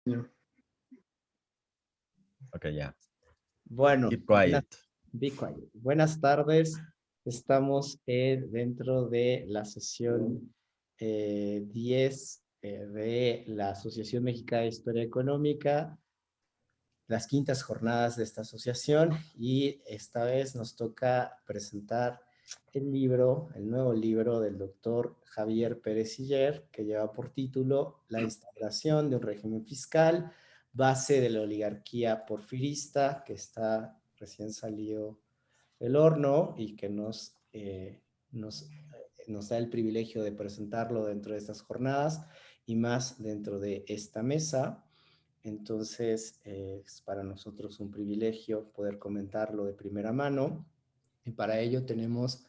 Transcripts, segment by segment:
Ok, ya. Bueno, Keep quiet. be quiet. Buenas tardes. Estamos dentro de la sesión 10 de la Asociación Mexicana de Historia Económica, las quintas jornadas de esta asociación, y esta vez nos toca presentar el libro, el nuevo libro del doctor Javier Pérez Siller, que lleva por título La instauración de un régimen fiscal, base de la oligarquía porfirista, que está recién salido del horno y que nos da el privilegio de presentarlo dentro de estas jornadas y más dentro de esta mesa. Entonces, es para nosotros un privilegio poder comentarlo de primera mano. Y para ello tenemos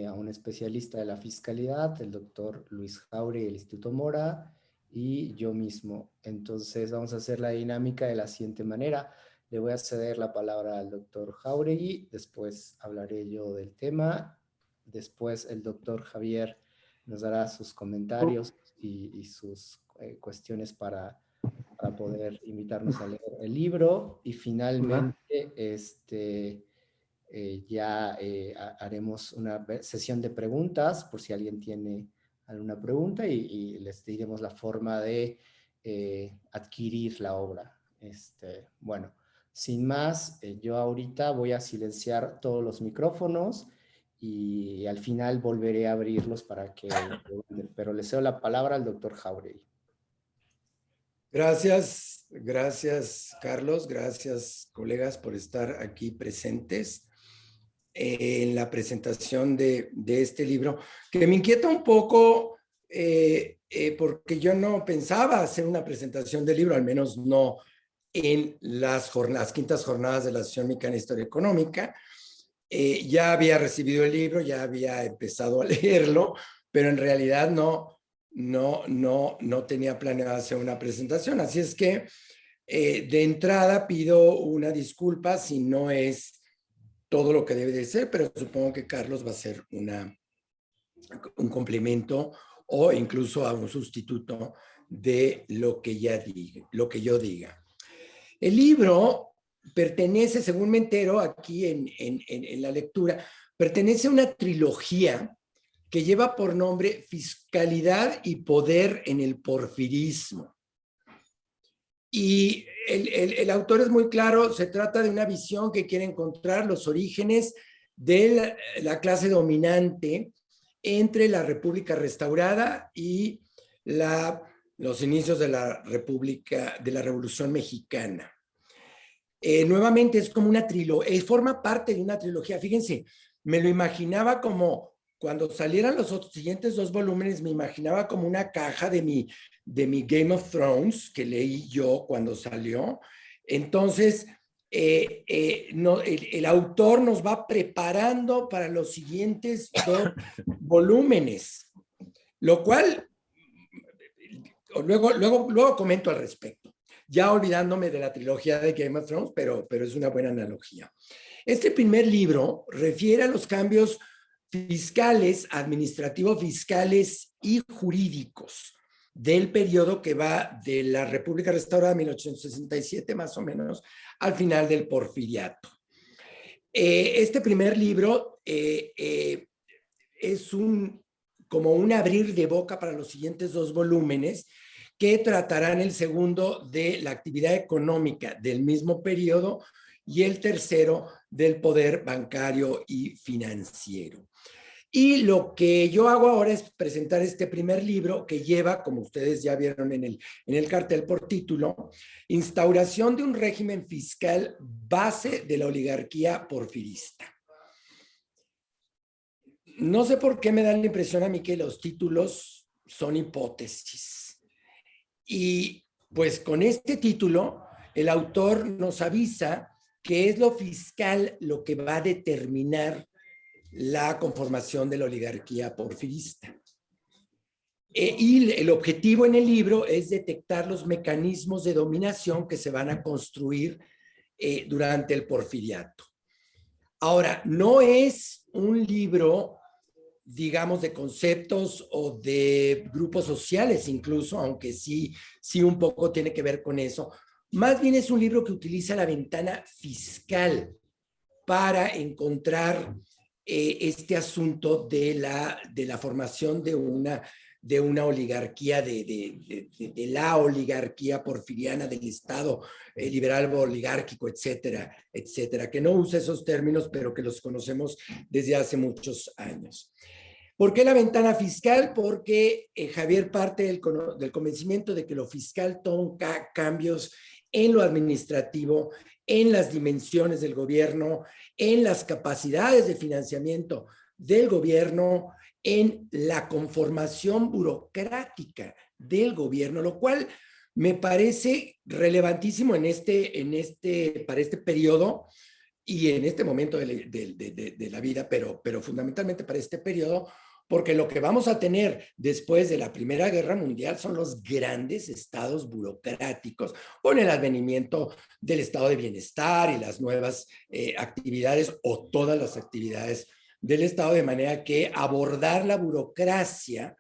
a un especialista de la fiscalidad, el doctor Luis Jauregui del Instituto Mora, y yo mismo. Entonces, vamos a hacer la dinámica de la siguiente manera. Le voy a ceder la palabra al doctor Jauregui, después hablaré yo del tema, después el doctor Javier nos dará sus comentarios y sus cuestiones para poder invitarnos a leer el libro, y finalmente haremos una sesión de preguntas por si alguien tiene alguna pregunta y les diremos la forma de adquirir la obra. Bueno, sin más, yo ahorita voy a silenciar todos los micrófonos y al final volveré a abrirlos para que... Pero le cedo la palabra al doctor Jauregui. Gracias, gracias Carlos, gracias colegas por estar aquí presentes en la presentación de este libro, que me inquieta un poco porque yo no pensaba hacer una presentación del libro, al menos no en las quintas jornadas de la Asociación Mexicana de Historia Económica. Ya había recibido el libro, ya había empezado a leerlo, pero en realidad no tenía planeado hacer una presentación. Así es que de entrada pido una disculpa si no es todo lo que debe de ser, pero supongo que Carlos va a hacer un complemento o incluso a un sustituto de lo que yo diga. El libro pertenece, según me entero aquí en la lectura, pertenece a una trilogía que lleva por nombre Fiscalidad y Poder en el Porfirismo. Y el autor es muy claro, se trata de una visión que quiere encontrar los orígenes de la clase dominante entre la República restaurada y los inicios de la República, de la Revolución Mexicana. Nuevamente es como una trilogía, forma parte de una trilogía. Fíjense, me lo imaginaba como, cuando salieran los siguientes 2 volúmenes, me imaginaba como una caja de mi Game of Thrones que leí yo cuando salió. Entonces, el autor nos va preparando para los siguientes 2 volúmenes, lo cual luego comento al respecto, ya olvidándome de la trilogía de Game of Thrones, pero es una buena analogía. Este primer libro refiere a los cambios fiscales, administrativos fiscales y jurídicos del periodo que va de la República Restaurada 1867 más o menos al final del Porfiriato. Este primer libro es como un abrir de boca para los siguientes 2 volúmenes que tratarán el segundo de la actividad económica del mismo periodo y el tercero del poder bancario y financiero. Y lo que yo hago ahora es presentar este primer libro que lleva, como ustedes ya vieron en el cartel por título, Instauración de un régimen fiscal base de la oligarquía porfirista. No sé por qué me da la impresión a mí que los títulos son hipótesis. Y pues con este título, el autor nos avisa que es lo fiscal lo que va a determinar la conformación de la oligarquía porfirista. Y el objetivo en el libro es detectar los mecanismos de dominación que se van a construir durante el porfiriato. Ahora, no es un libro digamos, de conceptos o de grupos sociales incluso, aunque sí un poco tiene que ver con eso. Más bien es un libro que utiliza la ventana fiscal para encontrar este asunto de la formación de una oligarquía, de la oligarquía porfiriana del Estado liberal oligárquico, etcétera, etcétera, que no usa esos términos, pero que los conocemos desde hace muchos años. ¿Por qué la ventana fiscal? Porque Javier parte del convencimiento de que lo fiscal toca cambios en lo administrativo, en las dimensiones del gobierno, en las capacidades de financiamiento del gobierno, en la conformación burocrática del gobierno, lo cual me parece relevantísimo para este periodo y en este momento de la vida, pero fundamentalmente para este periodo, porque lo que vamos a tener después de la Primera Guerra Mundial son los grandes estados burocráticos, con el advenimiento del estado de bienestar y las nuevas actividades o todas las actividades del Estado, de manera que abordar la burocracia,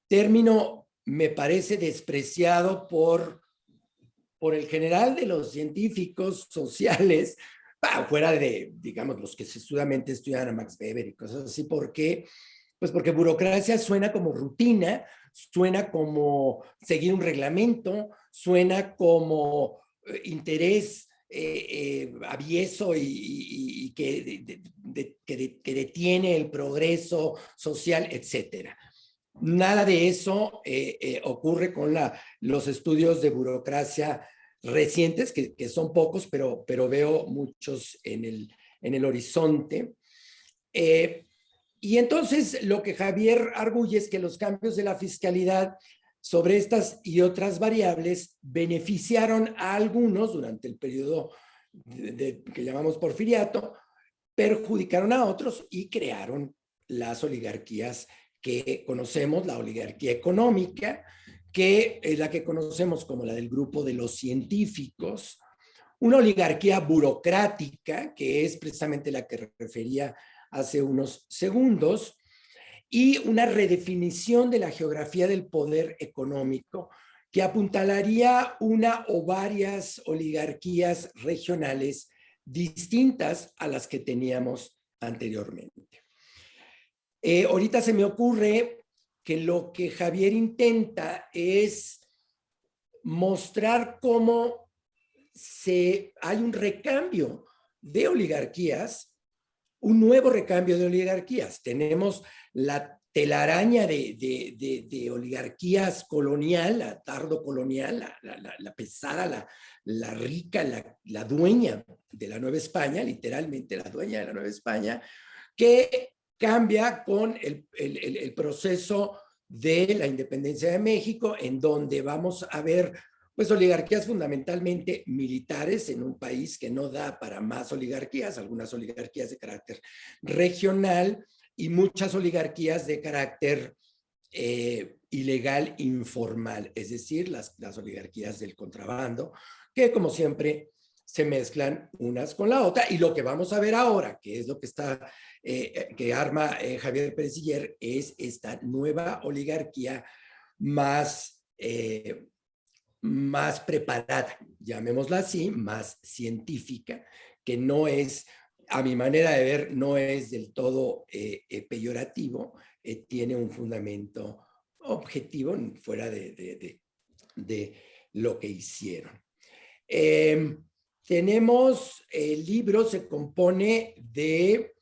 término me parece despreciado por el general de los científicos sociales, fuera de, digamos, los que seguramente estudian a Max Weber y cosas así. ¿Por qué? Pues porque burocracia suena como rutina, suena como seguir un reglamento, suena como interés avieso y que detiene el progreso social, etcétera. Nada de eso ocurre con los estudios de burocracia recientes, que son pocos, pero veo muchos en el horizonte. Y entonces lo que Javier arguye es que los cambios de la fiscalidad sobre estas y otras variables beneficiaron a algunos durante el periodo que llamamos porfiriato, perjudicaron a otros y crearon las oligarquías que conocemos, la oligarquía económica, que es la que conocemos como la del grupo de los científicos, una oligarquía burocrática, que es precisamente la que refería hace unos segundos, y una redefinición de la geografía del poder económico que apuntalaría una o varias oligarquías regionales distintas a las que teníamos anteriormente. Ahorita se me ocurre que lo que Javier intenta es mostrar cómo hay un recambio de oligarquías, un nuevo recambio de oligarquías. Tenemos la telaraña de oligarquías colonial, la tardo-colonial, la pesada, la rica, la dueña de la Nueva España, literalmente la dueña de la Nueva España, que cambia con el proceso de la independencia de México, en donde vamos a ver pues oligarquías fundamentalmente militares en un país que no da para más oligarquías, algunas oligarquías de carácter regional y muchas oligarquías de carácter ilegal informal, es decir, las oligarquías del contrabando, que como siempre se mezclan unas con la otra. Y lo que vamos a ver ahora, que es lo que que arma Javier Pérez Siller, es esta nueva oligarquía más preparada, llamémosla así, más científica, que no es, a mi manera de ver, no es del todo peyorativo, tiene un fundamento objetivo fuera de lo que hicieron. Tenemos, el libro se compone de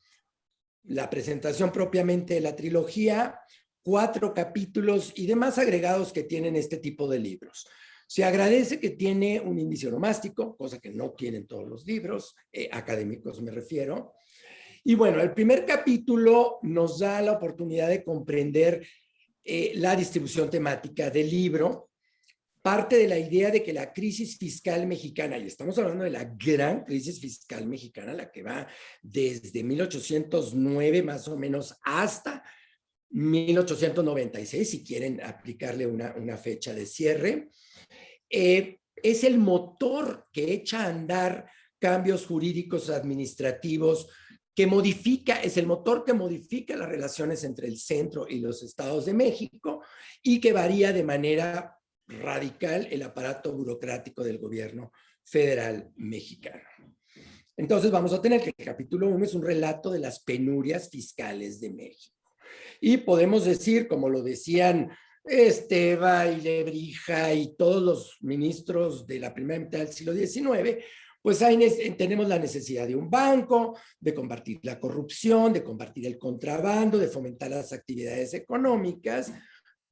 la presentación propiamente de la trilogía, 4 capítulos y demás agregados que tienen este tipo de libros. Se agradece que tiene un índice onomástico, cosa que no tienen todos los libros, académicos me refiero. Y bueno, el primer capítulo nos da la oportunidad de comprender la distribución temática del libro. Parte de la idea de que la crisis fiscal mexicana, y estamos hablando de la gran crisis fiscal mexicana, la que va desde 1809 más o menos hasta 1896, si quieren aplicarle una fecha de cierre, es el motor que echa a andar cambios jurídicos administrativos que modifica, es el motor que modifica las relaciones entre el centro y los estados de México y que varía de manera radical el aparato burocrático del gobierno federal mexicano. Entonces vamos a tener que el capítulo 1 es un relato de las penurias fiscales de México. Y podemos decir, como lo decían Esteva y Lebrija y todos los ministros de la primera mitad del siglo XIX, pues tenemos la necesidad de un banco, de combatir la corrupción, de combatir el contrabando, de fomentar las actividades económicas,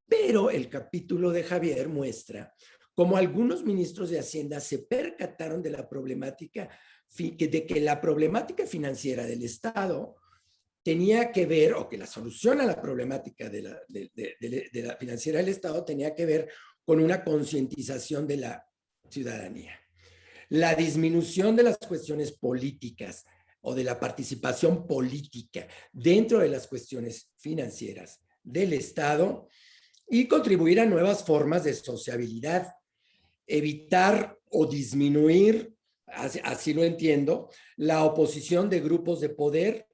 pero el capítulo de Javier muestra cómo algunos ministros de Hacienda se percataron de la problemática, de que la problemática financiera del Estado tenía que ver, o que la solución a la problemática de la financiera del Estado tenía que ver con una concientización de la ciudadanía. La disminución de las cuestiones políticas o de la participación política dentro de las cuestiones financieras del Estado y contribuir a nuevas formas de sociabilidad, evitar o disminuir, así lo entiendo, la oposición de grupos de poder,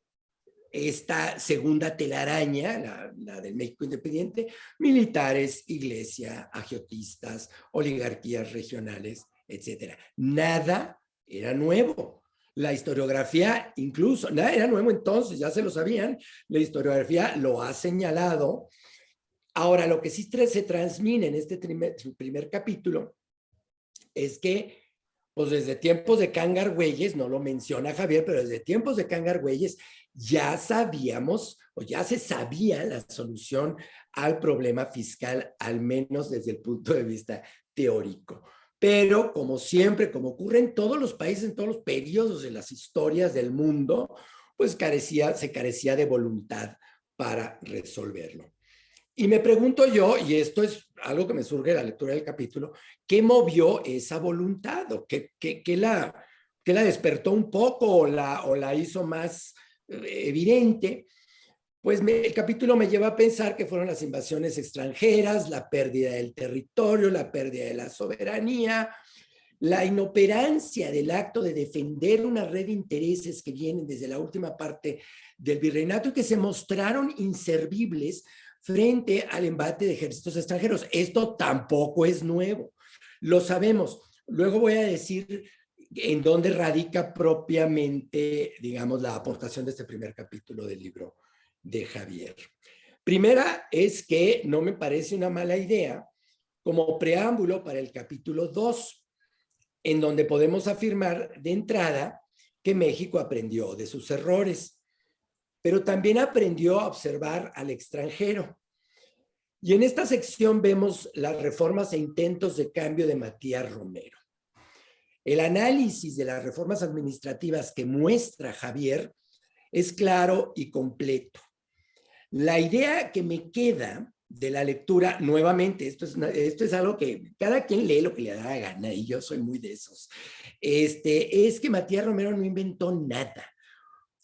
esta segunda telaraña, la del México independiente, militares, iglesia, agiotistas, oligarquías regionales, etcétera. Nada era nuevo. La historiografía incluso, nada era nuevo entonces, ya se lo sabían, la historiografía lo ha señalado. Ahora, lo que sí se transmite en este primer capítulo es que, pues desde tiempos de Cangargüelles, no lo menciona Javier, pero desde tiempos de Cangargüelles ya sabíamos o ya se sabía la solución al problema fiscal, al menos desde el punto de vista teórico. Pero como siempre, como ocurre en todos los países, en todos los periodos de las historias del mundo, pues se carecía de voluntad para resolverlo. Y me pregunto yo, y esto es algo que me surge de la lectura del capítulo, ¿qué movió esa voluntad? ¿O qué la despertó un poco o la hizo más evidente? Pues el capítulo me lleva a pensar que fueron las invasiones extranjeras, la pérdida del territorio, la pérdida de la soberanía, la inoperancia del acto de defender una red de intereses que vienen desde la última parte del virreinato y que se mostraron inservibles frente al embate de ejércitos extranjeros. Esto tampoco es nuevo, lo sabemos. Luego voy a decir en dónde radica propiamente, digamos, la aportación de este primer capítulo del libro de Javier. Primera es que no me parece una mala idea como preámbulo para el capítulo 2, en donde podemos afirmar de entrada que México aprendió de sus errores, pero también aprendió a observar al extranjero. Y en esta sección vemos las reformas e intentos de cambio de Matías Romero. El análisis de las reformas administrativas que muestra Javier es claro y completo. La idea que me queda de la lectura, nuevamente, esto es algo que cada quien lee lo que le da la gana, y yo soy muy de esos, es que Matías Romero no inventó nada.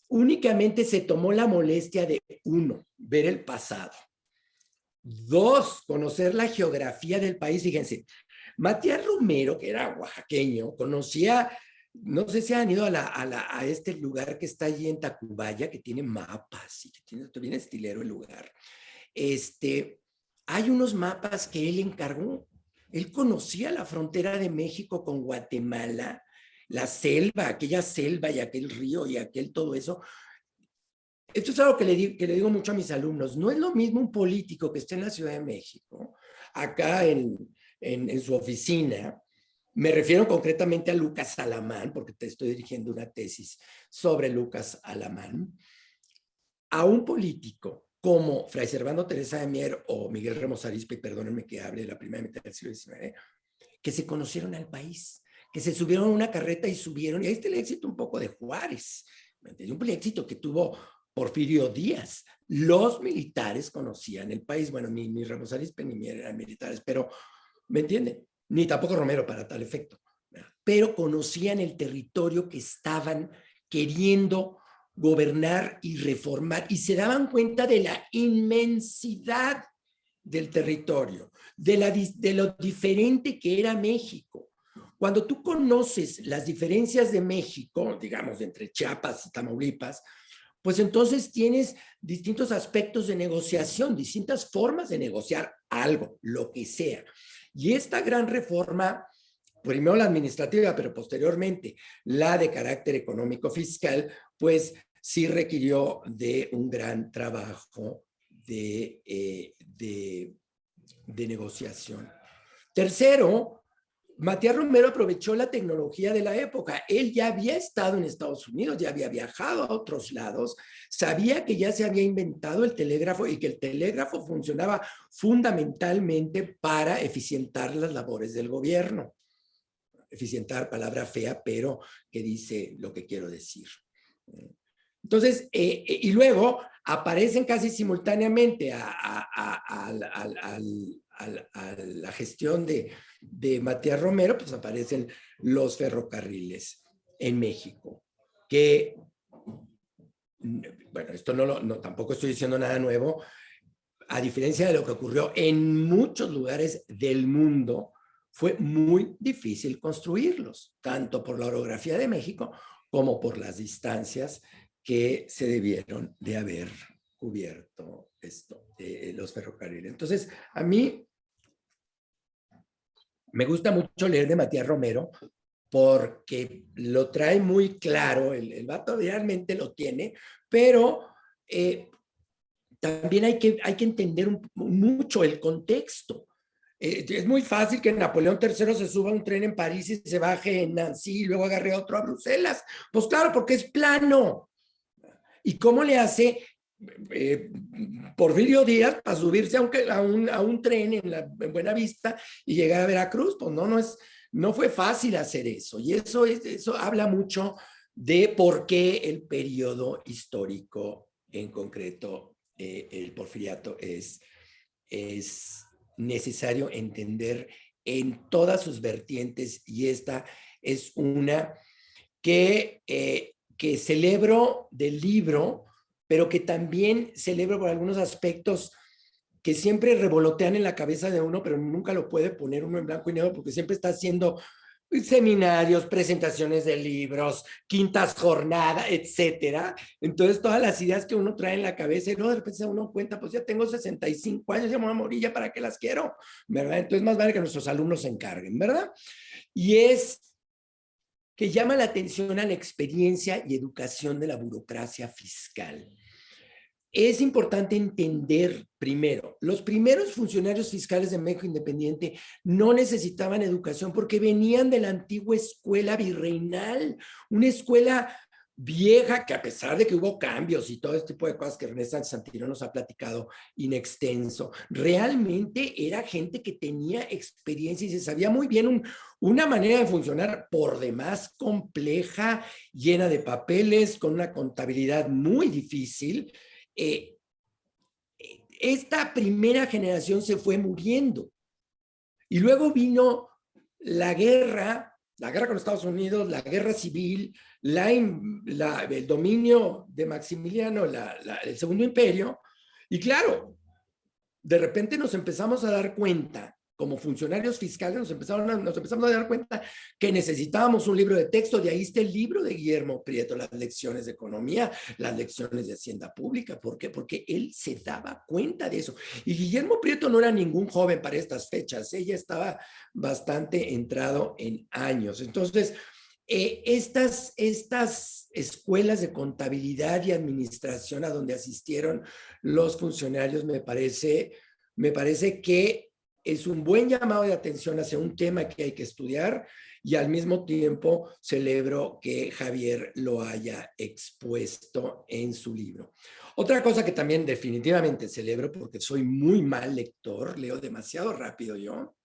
Únicamente se tomó la molestia de, 1, ver el pasado. 2, conocer la geografía del país. Fíjense, Matías Romero, que era oaxaqueño, conocía, no sé si han ido a este lugar que está allí en Tacubaya, que tiene mapas y que tiene bien estilero el lugar. Hay unos mapas que él encargó. Él conocía la frontera de México con Guatemala, la selva, aquella selva y aquel río y aquel todo eso. Esto es algo que le digo mucho a mis alumnos. No es lo mismo un político que esté en la Ciudad de México, acá en su oficina. Me refiero concretamente a Lucas Alamán, porque te estoy dirigiendo una tesis sobre Lucas Alamán, a un político como Fray Servando Teresa de Mier o Miguel Ramos Arizpe, perdónenme que hable de la primera mitad del siglo XIX, que se conocieron al país, que se subieron a una carreta y subieron, y ahí está el éxito un poco de Juárez, un éxito que tuvo Porfirio Díaz. Los militares conocían el país, bueno, ni Ramos Arizpe ni Mier eran militares, pero, ¿me entienden? Ni tampoco Romero para tal efecto, pero conocían el territorio que estaban queriendo gobernar y reformar, y se daban cuenta de la inmensidad del territorio, de lo diferente que era México. Cuando tú conoces las diferencias de México, digamos, entre Chiapas y Tamaulipas, pues entonces tienes distintos aspectos de negociación, distintas formas de negociar algo, lo que sea. Y esta gran reforma, primero la administrativa, pero posteriormente la de carácter económico fiscal, pues sí requirió de un gran trabajo de negociación. Tercero, Matías Romero aprovechó la tecnología de la época. Él ya había estado en Estados Unidos, ya había viajado a otros lados, sabía que ya se había inventado el telégrafo y que el telégrafo funcionaba fundamentalmente para eficientar las labores del gobierno. Eficientar, palabra fea, pero que dice lo que quiero decir. Entonces, y luego aparecen casi simultáneamente a la gestión de Matías Romero, pues aparecen los ferrocarriles en México, que, bueno, esto tampoco estoy diciendo nada nuevo, a diferencia de lo que ocurrió en muchos lugares del mundo, fue muy difícil construirlos, tanto por la orografía de México como por las distancias que se debieron de haber cubierto los ferrocarriles. Entonces, a mí me gusta mucho leer de Matías Romero porque lo trae muy claro, el vato realmente lo tiene, pero también hay que entender mucho el contexto. Es muy fácil que Napoleón III se suba a un tren en París y se baje en Nancy y luego agarre otro a Bruselas. Pues claro, porque es plano. ¿Y cómo le hace Porfirio Díaz para subirse a un tren en Buenavista y llegar a Veracruz? Pues no fue fácil hacer eso. Y eso habla mucho de por qué el periodo histórico en concreto, el porfiriato, es necesario entender en todas sus vertientes, y esta es una que celebro del libro, pero que también celebro por algunos aspectos que siempre revolotean en la cabeza de uno, pero nunca lo puede poner uno en blanco y negro, porque siempre está haciendo seminarios, presentaciones de libros, quintas jornadas, etcétera. Entonces, todas las ideas que uno trae en la cabeza, y luego de repente se uno cuenta, pues ya tengo 65 años, ya me voy a morir, ¿ya para qué las quiero? ¿Verdad? Entonces, más vale que nuestros alumnos se encarguen, ¿verdad? Y es que llama la atención a la experiencia y educación de la burocracia fiscal. Es importante entender primero, los primeros funcionarios fiscales de México independiente no necesitaban educación porque venían de la antigua escuela virreinal, una escuela vieja que, a pesar de que hubo cambios y todo este tipo de cosas que René Sánchez Santillán nos ha platicado in extenso, realmente era gente que tenía experiencia y se sabía muy bien una manera de funcionar por demás compleja, llena de papeles, con una contabilidad muy difícil. Esta primera generación se fue muriendo y luego vino la guerra con Estados Unidos, la guerra civil, el dominio de Maximiliano, el Segundo Imperio, y claro, de repente nos empezamos a dar cuenta, como funcionarios fiscales, nos empezamos a dar cuenta que necesitábamos un libro de texto. De ahí está el libro de Guillermo Prieto, las lecciones de economía, las lecciones de hacienda pública. ¿Por qué? Porque él se daba cuenta de eso. Y Guillermo Prieto no era ningún joven para estas fechas, ella estaba bastante entrado en años. Entonces, estas escuelas de contabilidad y administración a donde asistieron los funcionarios, me parece que es un buen llamado de atención hacia un tema que hay que estudiar, y al mismo tiempo celebro que Javier lo haya expuesto en su libro. Otra cosa que también definitivamente celebro, porque soy muy mal lector, leo demasiado rápido yo,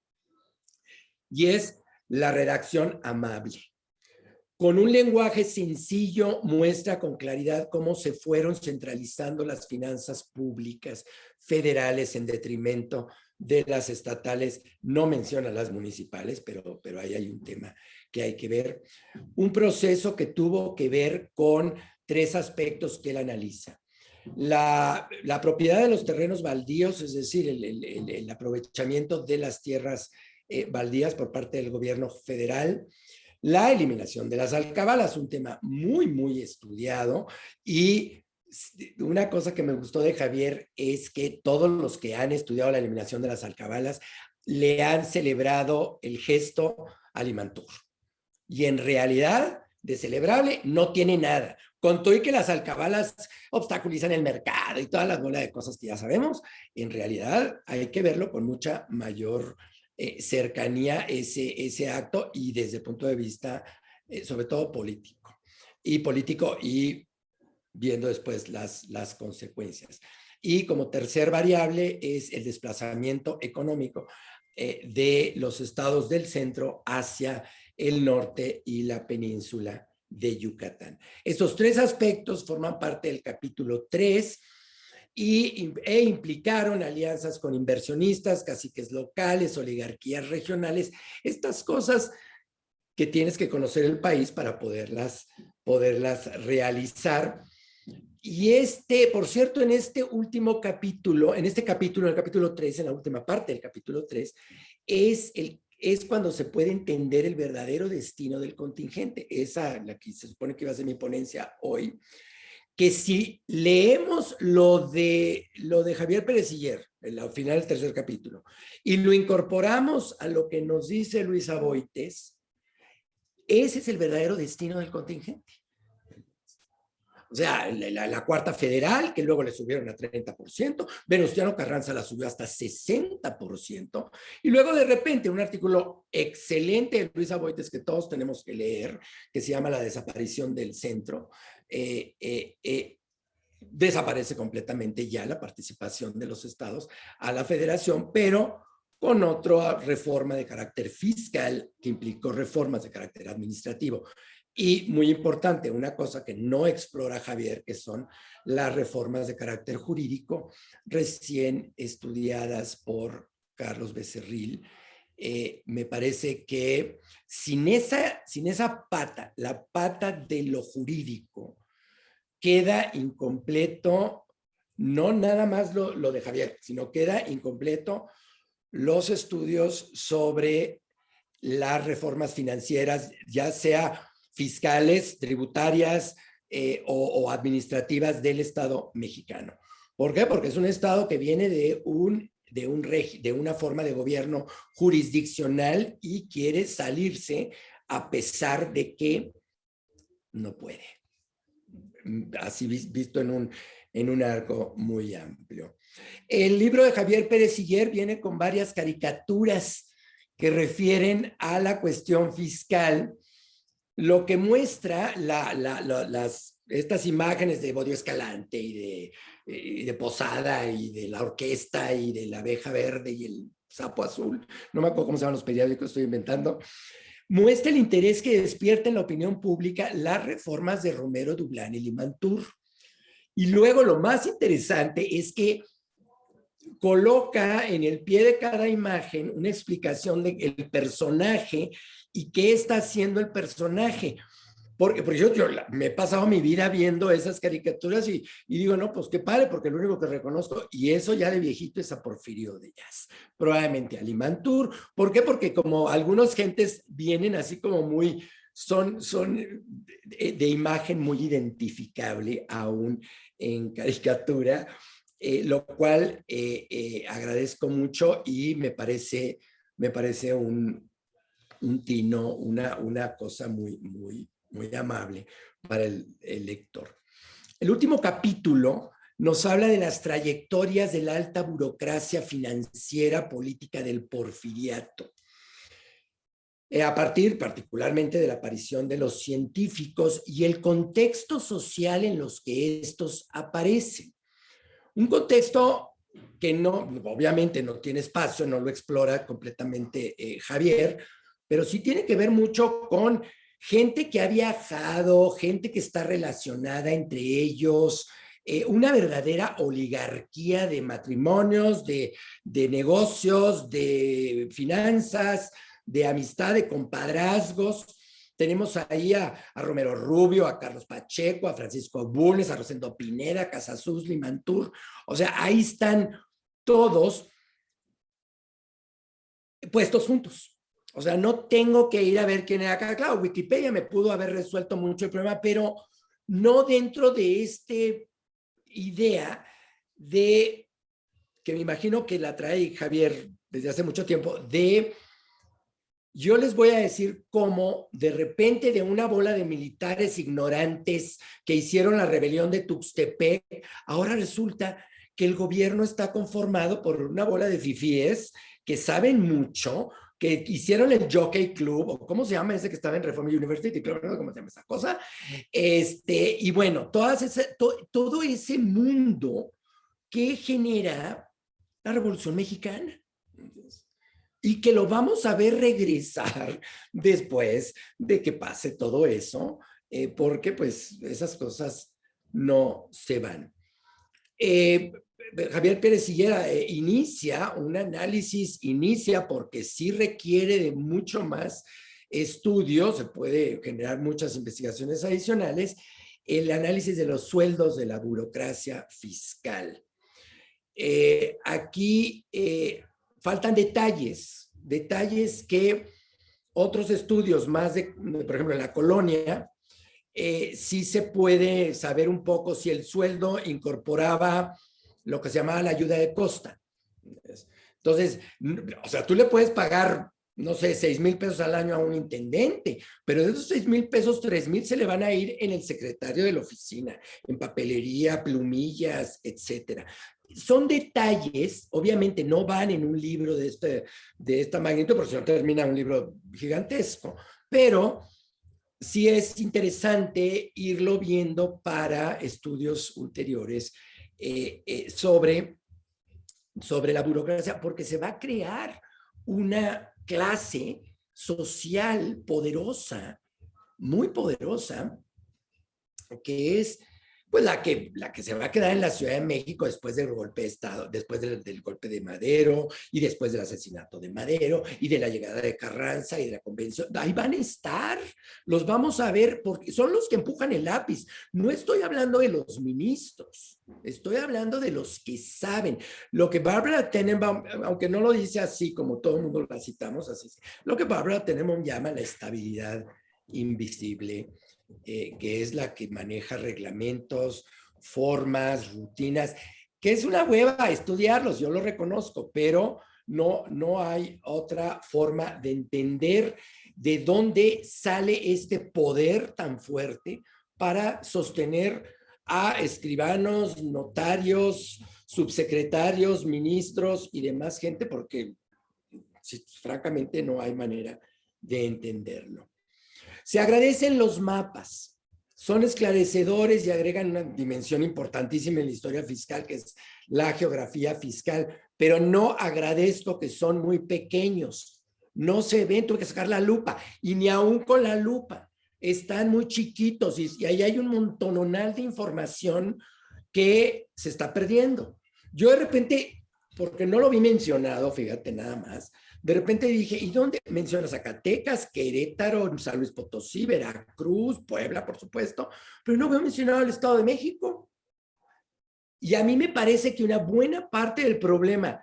y es la redacción amable. Con un lenguaje sencillo muestra con claridad cómo se fueron centralizando las finanzas públicas federales en detrimento de las estatales. No menciona las municipales, pero ahí hay un tema que hay que ver. Un proceso que tuvo que ver con 3 aspectos que él analiza. La propiedad de los terrenos baldíos, es decir, el aprovechamiento de las tierras baldías por parte del gobierno federal. La eliminación de las alcabalas, un tema muy, muy estudiado, y una cosa que me gustó de Javier es que todos los que han estudiado la eliminación de las alcabalas le han celebrado el gesto a Limantour. Y en realidad, de celebrable, no tiene nada. Con todo y que las alcabalas obstaculizan el mercado y todas las bolas de cosas que ya sabemos, en realidad hay que verlo con mucha mayor cercanía ese acto y desde el punto de vista, sobre todo político. Y viendo después las consecuencias. Y como tercer variable es el desplazamiento económico de los estados del centro hacia el norte y la península de Yucatán. Estos tres aspectos forman parte del capítulo 3 e implicaron alianzas con inversionistas, caciques locales, oligarquías regionales, estas cosas que tienes que conocer el país para poderlas realizar. Y por cierto, en este último capítulo, en el capítulo 3, en la última parte del capítulo 3, es cuando se puede entender el verdadero destino del contingente. Esa, la que se supone que iba a ser mi ponencia hoy, que si leemos lo de Javier Pérez Siller, al final del tercer capítulo, y lo incorporamos a lo que nos dice Luis Aboites, ese es el verdadero destino del contingente. O sea, la cuarta federal, que luego le subieron a 30%, Venustiano Carranza la subió hasta 60%, y luego de repente un artículo excelente de Luis Aboites que todos tenemos que leer, que se llama La desaparición del centro, desaparece completamente ya la participación de los estados a la federación, pero con otra reforma de carácter fiscal que implicó reformas de carácter administrativo. Y muy importante, una cosa que no explora Javier, que son las reformas de carácter jurídico recién estudiadas por Carlos Becerril. Me parece que sin esa pata, la pata de lo jurídico, queda incompleto, no nada más lo de Javier, sino queda incompleto los estudios sobre las reformas financieras, ya sea fiscales, tributarias o administrativas del Estado mexicano. ¿Por qué? Porque es un Estado que viene de una forma de gobierno jurisdiccional y quiere salirse a pesar de que no puede. Así visto en un arco muy amplio. El libro de Javier Pérez Siller viene con varias caricaturas que refieren a la cuestión fiscal, lo que muestra estas imágenes de Bodio Escalante y de Posada y de la orquesta y de la abeja verde y el sapo azul, no me acuerdo cómo se llaman los periódicos, estoy inventando, muestra el interés que despierta en la opinión pública las reformas de Romero, Dublán y Limantour. Y luego lo más interesante es que coloca en el pie de cada imagen una explicación del personaje y qué está haciendo el personaje. Porque yo me he pasado mi vida viendo esas caricaturas y digo, no, pues qué padre, porque lo único que reconozco, y eso ya de viejito, es a Porfirio Díaz, probablemente a Limantour. ¿Por qué? Porque como algunas gentes vienen así como muy, son de imagen muy identificable aún en caricatura, lo cual agradezco mucho y me parece un tino, una cosa muy, muy, muy amable para el lector. El último capítulo nos habla de las trayectorias de la alta burocracia financiera política del porfiriato. A partir particularmente de la aparición de los científicos y el contexto social en los que estos aparecen. Un contexto que obviamente no tiene espacio, no lo explora completamente Javier, pero sí tiene que ver mucho con gente que ha viajado, gente que está relacionada entre ellos, una verdadera oligarquía de matrimonios, de negocios, de finanzas, de amistad, de compadrazgos. Tenemos ahí a Romero Rubio, a Carlos Pacheco, a Francisco Bulnes, a Rosendo Pineda, a Casasus, Limantour. O sea, ahí están todos puestos juntos. O sea, no tengo que ir a ver quién era acá. Claro, Wikipedia me pudo haber resuelto mucho el problema, pero no dentro de este idea de, que me imagino que la trae Javier desde hace mucho tiempo, de yo les voy a decir cómo de repente de una bola de militares ignorantes que hicieron la rebelión de Tuxtepec, ahora resulta que el gobierno está conformado por una bola de fifíes que saben mucho, que hicieron el Jockey Club, o cómo se llama ese que estaba en Reform University, pero no sé cómo se llama esa cosa. Y bueno, todo ese mundo que genera la Revolución Mexicana. Y que lo vamos a ver regresar después de que pase todo eso, porque pues esas cosas no se van. Javier Pérez Higuera inicia un análisis, porque sí requiere de mucho más estudio, se puede generar muchas investigaciones adicionales, el análisis de los sueldos de la burocracia fiscal. Aquí faltan detalles que otros estudios más por ejemplo, en la colonia, sí se puede saber un poco si el sueldo incorporaba lo que se llamaba la ayuda de costa. Entonces, o sea, tú le puedes pagar, no sé, 6,000 pesos al año a un intendente, pero de esos 6,000 pesos, 3,000 se le van a ir en el secretario de la oficina, en papelería, plumillas, etcétera. Son detalles, obviamente no van en un libro de esta magnitud, porque si no termina un libro gigantesco, pero sí es interesante irlo viendo para estudios ulteriores sobre la burocracia, porque se va a crear una clase social poderosa, muy poderosa, que es pues la que se va a quedar en la Ciudad de México después del golpe de Estado, después del golpe de Madero y después del asesinato de Madero y de la llegada de Carranza y de la convención. Ahí van a estar, los vamos a ver porque son los que empujan el lápiz. No estoy hablando de los ministros, estoy hablando de los que saben. Lo que Barbara Tenenbaum, aunque no lo dice así como todo el mundo la citamos, así, lo que Barbara Tenenbaum llama la estabilidad invisible, que es la que maneja reglamentos, formas, rutinas, que es una hueva estudiarlos, yo lo reconozco, pero no hay otra forma de entender de dónde sale este poder tan fuerte para sostener a escribanos, notarios, subsecretarios, ministros y demás gente, porque francamente no hay manera de entenderlo. Se agradecen los mapas, son esclarecedores y agregan una dimensión importantísima en la historia fiscal, que es la geografía fiscal, pero no agradezco que son muy pequeños, no se ven, tuve que sacar la lupa, y ni aún con la lupa, están muy chiquitos, y ahí hay un montonal de información que se está perdiendo. Yo de repente, porque no lo vi mencionado, fíjate nada más, de repente dije, ¿y dónde? Menciona Zacatecas, Querétaro, San Luis Potosí, Veracruz, Puebla, por supuesto, pero no veo mencionado el Estado de México. Y a mí me parece que una buena parte del problema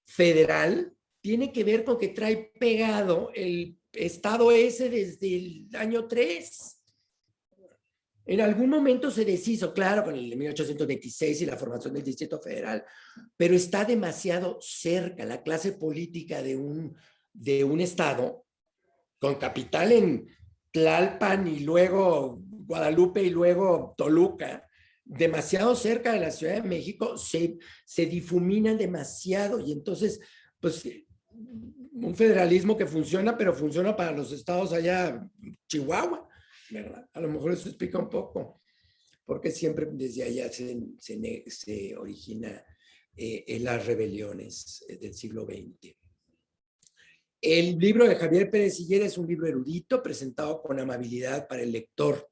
federal tiene que ver con que trae pegado el Estado ese desde el año 3. En algún momento se deshizo, claro, con el de 1826 y la formación del Distrito Federal, pero está demasiado cerca la clase política de un estado con capital en Tlalpan y luego Guadalupe y luego Toluca, demasiado cerca de la Ciudad de México, se difuminan demasiado y entonces, pues, un federalismo que funciona, pero funciona para los estados allá, Chihuahua, ¿verdad? A lo mejor eso explica un poco porque siempre desde allá se origina en las rebeliones del siglo XX. El libro de Javier Pérez Higuera es un libro erudito presentado con amabilidad para el lector.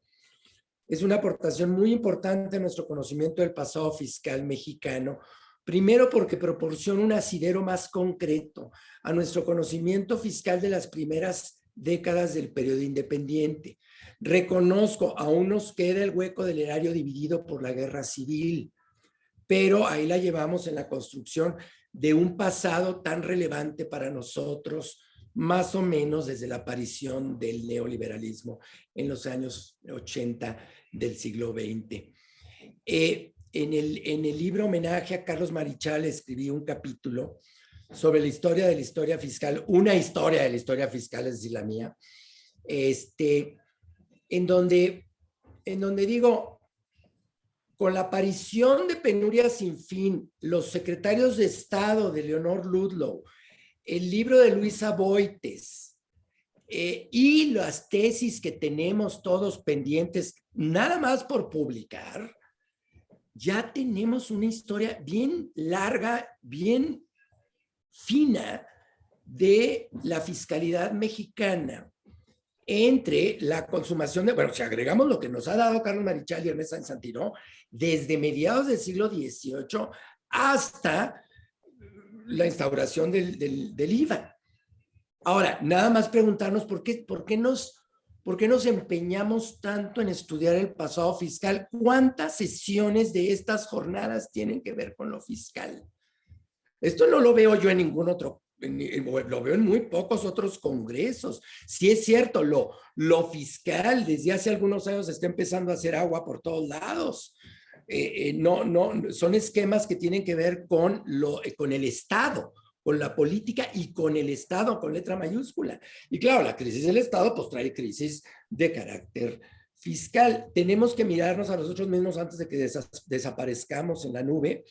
Es una aportación muy importante a nuestro conocimiento del pasado fiscal mexicano, primero porque proporciona un asidero más concreto a nuestro conocimiento fiscal de las primeras décadas del periodo independiente. Reconozco, aún nos queda el hueco del erario dividido por la guerra civil, pero ahí la llevamos en la construcción de un pasado tan relevante para nosotros, más o menos desde la aparición del neoliberalismo en los años 80 del siglo XX. en el libro Homenaje a Carlos Marichal escribí un capítulo sobre la historia fiscal, una historia de la historia fiscal, es decir, la mía, en donde digo, con la aparición de Penurias sin fin, los secretarios de Estado de Leonor Ludlow, el libro de Luisa Boites y las tesis que tenemos todos pendientes, nada más por publicar, ya tenemos una historia bien larga, bien fina de la fiscalidad mexicana entre la consumación de, bueno, si agregamos lo que nos ha dado Carlos Marichal y Hermes Sáenz Santino, desde mediados del siglo XVIII hasta la instauración del IVA. Ahora, nada más preguntarnos por qué nos empeñamos tanto en estudiar el pasado fiscal. ¿Cuántas sesiones de estas jornadas tienen que ver con lo fiscal? Esto no lo veo yo en ningún otro, lo veo en muy pocos otros congresos. Sí es cierto, lo fiscal desde hace algunos años está empezando a hacer agua por todos lados. Son esquemas que tienen que ver con el Estado, con la política y con el Estado, con letra mayúscula. Y claro, la crisis del Estado pues trae crisis de carácter fiscal. Tenemos que mirarnos a nosotros mismos antes de que desaparezcamos en la nube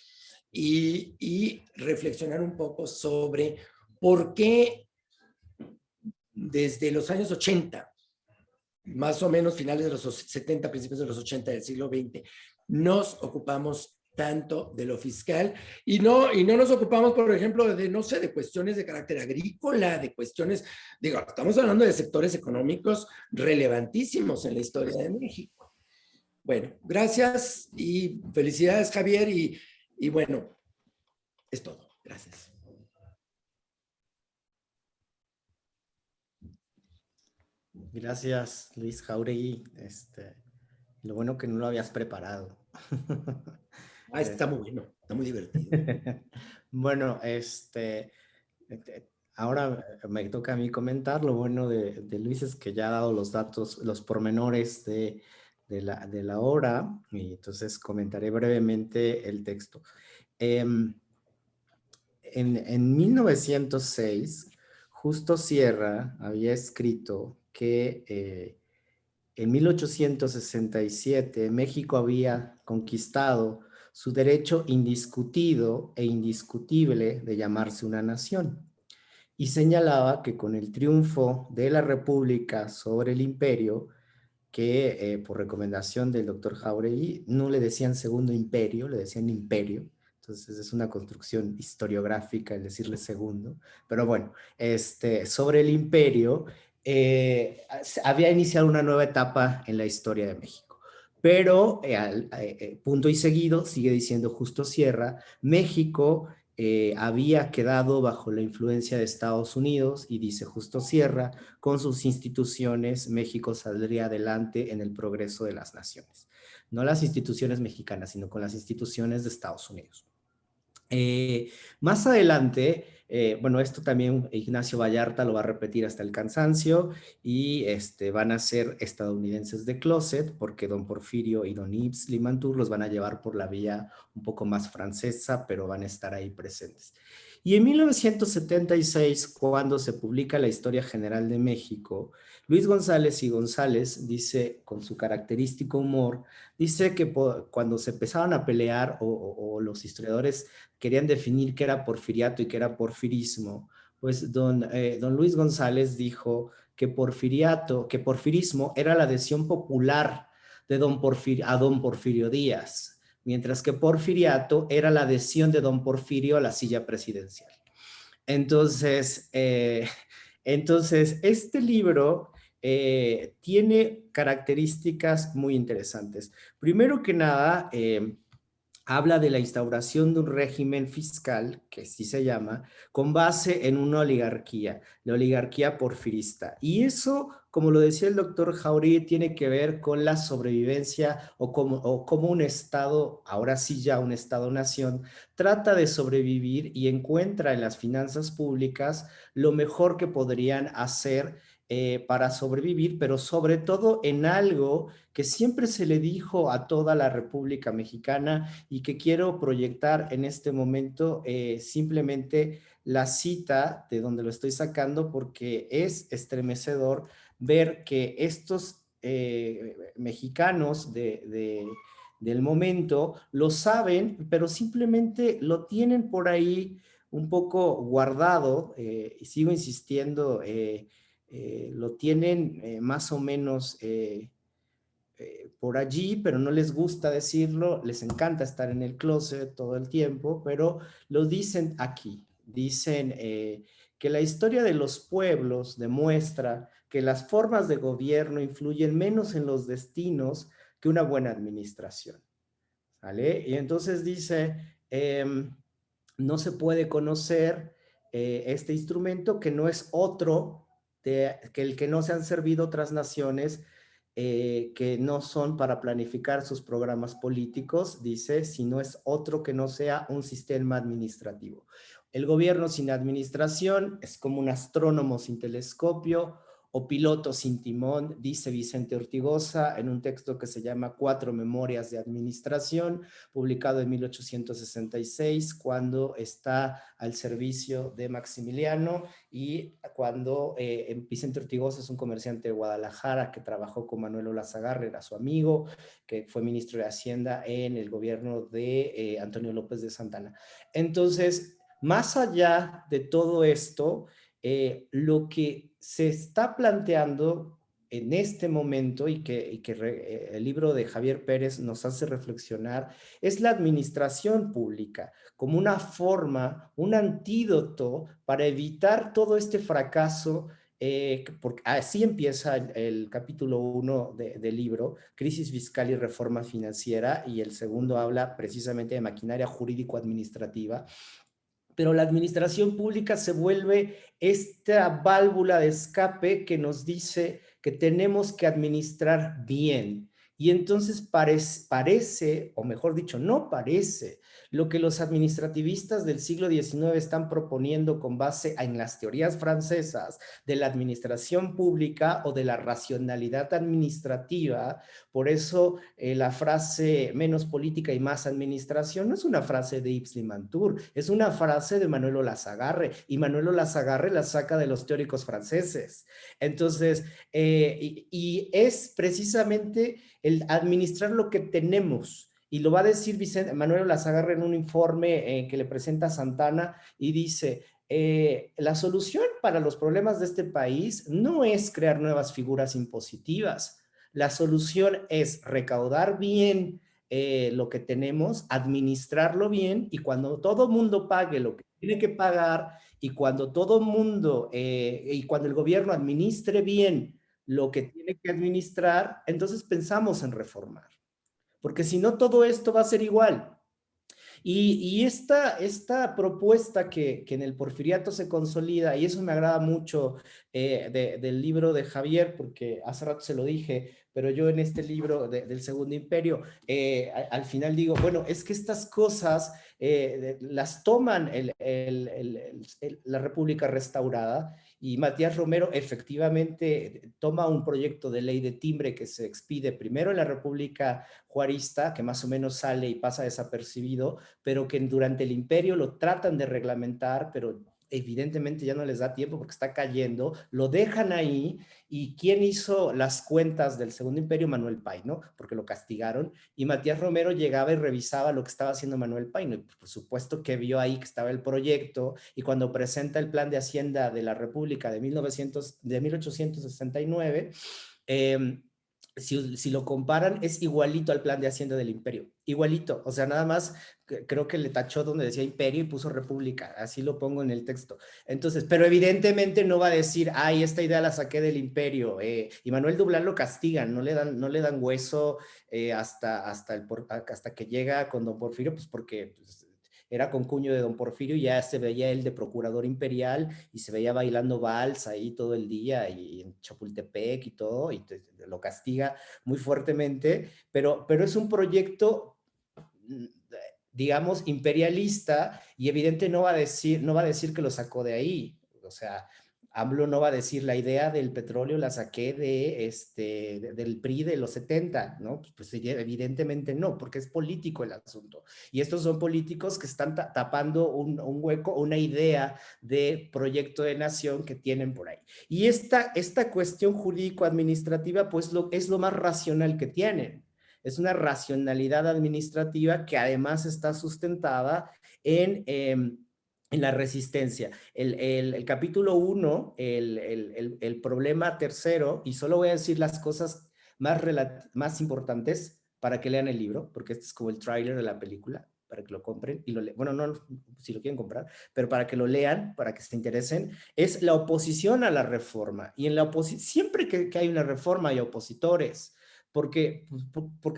y reflexionar un poco sobre por qué desde los años 80, más o menos finales de los 70, principios de los 80 del siglo XX, nos ocupamos tanto de lo fiscal y no nos ocupamos, por ejemplo, de cuestiones de carácter agrícola, de cuestiones, estamos hablando de sectores económicos relevantísimos en la historia de México. Bueno, gracias y felicidades, Javier, y bueno, es todo. Gracias. Gracias, Luis Jáuregui. Lo bueno que no lo habías preparado. Está muy bueno, está muy divertido. Bueno, ahora me toca a mí comentar. Lo bueno de Luis es que ya ha dado los datos, los pormenores de la obra, y entonces comentaré brevemente el texto. En 1906, Justo Sierra había escrito que en 1867 México había conquistado su derecho indiscutido e indiscutible de llamarse una nación, y señalaba que con el triunfo de la República sobre el imperio, que por recomendación del doctor Jáuregui no le decían segundo imperio, le decían imperio. Entonces es una construcción historiográfica el decirle segundo, pero bueno, sobre el imperio había iniciado una nueva etapa en la historia de México. Pero punto y seguido, sigue diciendo Justo Sierra, México había quedado bajo la influencia de Estados Unidos, y dice Justo Sierra, con sus instituciones México saldría adelante en el progreso de las naciones. No las instituciones mexicanas, sino con las instituciones de Estados Unidos. Más adelante, bueno, esto también Ignacio Vallarta lo va a repetir hasta el cansancio, y van a ser estadounidenses de closet, porque don Porfirio y don Yves Limantour los van a llevar por la vía un poco más francesa, pero van a estar ahí presentes. Y en 1976, cuando se publica la Historia General de México, Luis González y González dice, con su característico humor, dice que cuando se empezaban a pelear o los historiadores querían definir qué era porfiriato y qué era porfirismo, pues don Luis González dijo que porfirismo era la adhesión popular de a don Porfirio Díaz, mientras que porfiriato era la adhesión de don Porfirio a la silla presidencial. Entonces este libro tiene características muy interesantes. Primero que nada, habla de la instauración de un régimen fiscal, que así se llama, con base en una oligarquía, la oligarquía porfirista. Y eso, como lo decía el doctor Jáuregui, tiene que ver con la sobrevivencia o como un Estado, ahora sí ya un Estado-nación, trata de sobrevivir y encuentra en las finanzas públicas lo mejor que podrían hacer para sobrevivir, pero sobre todo en algo que siempre se le dijo a toda la República Mexicana y que quiero proyectar en este momento, simplemente la cita de donde lo estoy sacando, porque es estremecedor ver que estos mexicanos del momento lo saben, pero simplemente lo tienen por ahí un poco guardado, y sigo insistiendo, lo tienen más o menos por allí, pero no les gusta decirlo, les encanta estar en el closet todo el tiempo, pero lo dicen aquí, dicen que la historia de los pueblos demuestra que las formas de gobierno influyen menos en los destinos que una buena administración, ¿vale? Y entonces dice, no se puede conocer este instrumento que no es otro que el que no se han servido otras naciones que no son para planificar sus programas políticos, dice, si no es otro que no sea un sistema administrativo. El gobierno sin administración es como un astrónomo sin telescopio o piloto sin timón, dice Vicente Ortigosa en un texto que se llama Cuatro Memorias de Administración, publicado en 1866, cuando está al servicio de Maximiliano y cuando Vicente Ortigosa es un comerciante de Guadalajara que trabajó con Manuel Olazagarre, era su amigo, que fue ministro de Hacienda en el gobierno de Antonio López de Santana. Entonces, más allá de todo esto, lo que se está planteando en este momento y que el libro de Javier Pérez nos hace reflexionar es la administración pública como una forma, un antídoto para evitar todo este fracaso, porque así empieza el capítulo 1 del libro, Crisis Fiscal y Reforma Financiera, y el segundo habla precisamente de maquinaria jurídico-administrativa, pero la administración pública se vuelve esta válvula de escape que nos dice que tenemos que administrar bien. Y entonces parece, o mejor dicho, no parece, lo que los administrativistas del siglo XIX están proponiendo con base en las teorías francesas de la administración pública o de la racionalidad administrativa. Por eso la frase menos política y más administración no es una frase de Yves Limantour, es una frase de Manuel Olazagarre, y Manuel Olazagarre la saca de los teóricos franceses. Entonces, y es precisamente el administrar lo que tenemos. Y lo va a decir Manuel Olazagarre en un informe que le presenta a Santana y dice, la solución para los problemas de este país no es crear nuevas figuras impositivas. La solución es recaudar bien lo que tenemos, administrarlo bien, y cuando todo mundo pague lo que tiene que pagar, y cuando todo mundo, y cuando el gobierno administre bien lo que tiene que administrar, entonces pensamos en reformar. Porque si no, todo esto va a ser igual. Y esta propuesta que en el porfiriato se consolida, y eso me agrada mucho del libro de Javier, porque hace rato se lo dije, pero yo en este libro del Segundo Imperio, al final digo, bueno, es que estas cosas las toman la República Restaurada, y Matías Romero efectivamente toma un proyecto de ley de timbre que se expide primero en la República Juarista, que más o menos sale y pasa desapercibido, pero que durante el imperio lo tratan de reglamentar, pero evidentemente ya no les da tiempo porque está cayendo, lo dejan ahí. ¿Y quién hizo las cuentas del Segundo Imperio? Manuel Paino, porque lo castigaron, y Matías Romero llegaba y revisaba lo que estaba haciendo Manuel Paino, y por supuesto que vio ahí que estaba el proyecto, y cuando presenta el Plan de Hacienda de la República de 1869, si lo comparan, es igualito al Plan de Hacienda del Imperio, igualito, o sea, nada más creo que le tachó donde decía Imperio y puso República, así lo pongo en el texto. Entonces, pero evidentemente no va a decir, ay, esta idea la saqué del Imperio, y Manuel Dublán lo castigan, no le dan hueso hasta que llega con don Porfirio, pues porque pues, era concuño de don Porfirio, y ya se veía él de procurador imperial, y se veía bailando vals ahí todo el día, y en Chapultepec y todo, y lo castiga muy fuertemente, pero es un proyecto, digamos, imperialista, y evidente no va a decir que lo sacó de ahí. O sea, AMLO no va a decir la idea del petróleo la saqué del PRI de los 70, ¿no? Pues evidentemente no, porque es político el asunto. Y estos son políticos que están tapando un hueco, una idea de proyecto de nación que tienen por ahí. Y esta cuestión jurídico-administrativa, pues es lo más racional que tienen. Es una racionalidad administrativa que además está sustentada en la resistencia. El capítulo 1, el problema tercero, y solo voy a decir las cosas más importantes para que lean el libro, porque este es como el tráiler de la película, para que lo compren y bueno, no si lo quieren comprar, pero para que lo lean, para que se interesen, es la oposición a la reforma. Y en la oposición, siempre que hay una reforma hay opositores, porque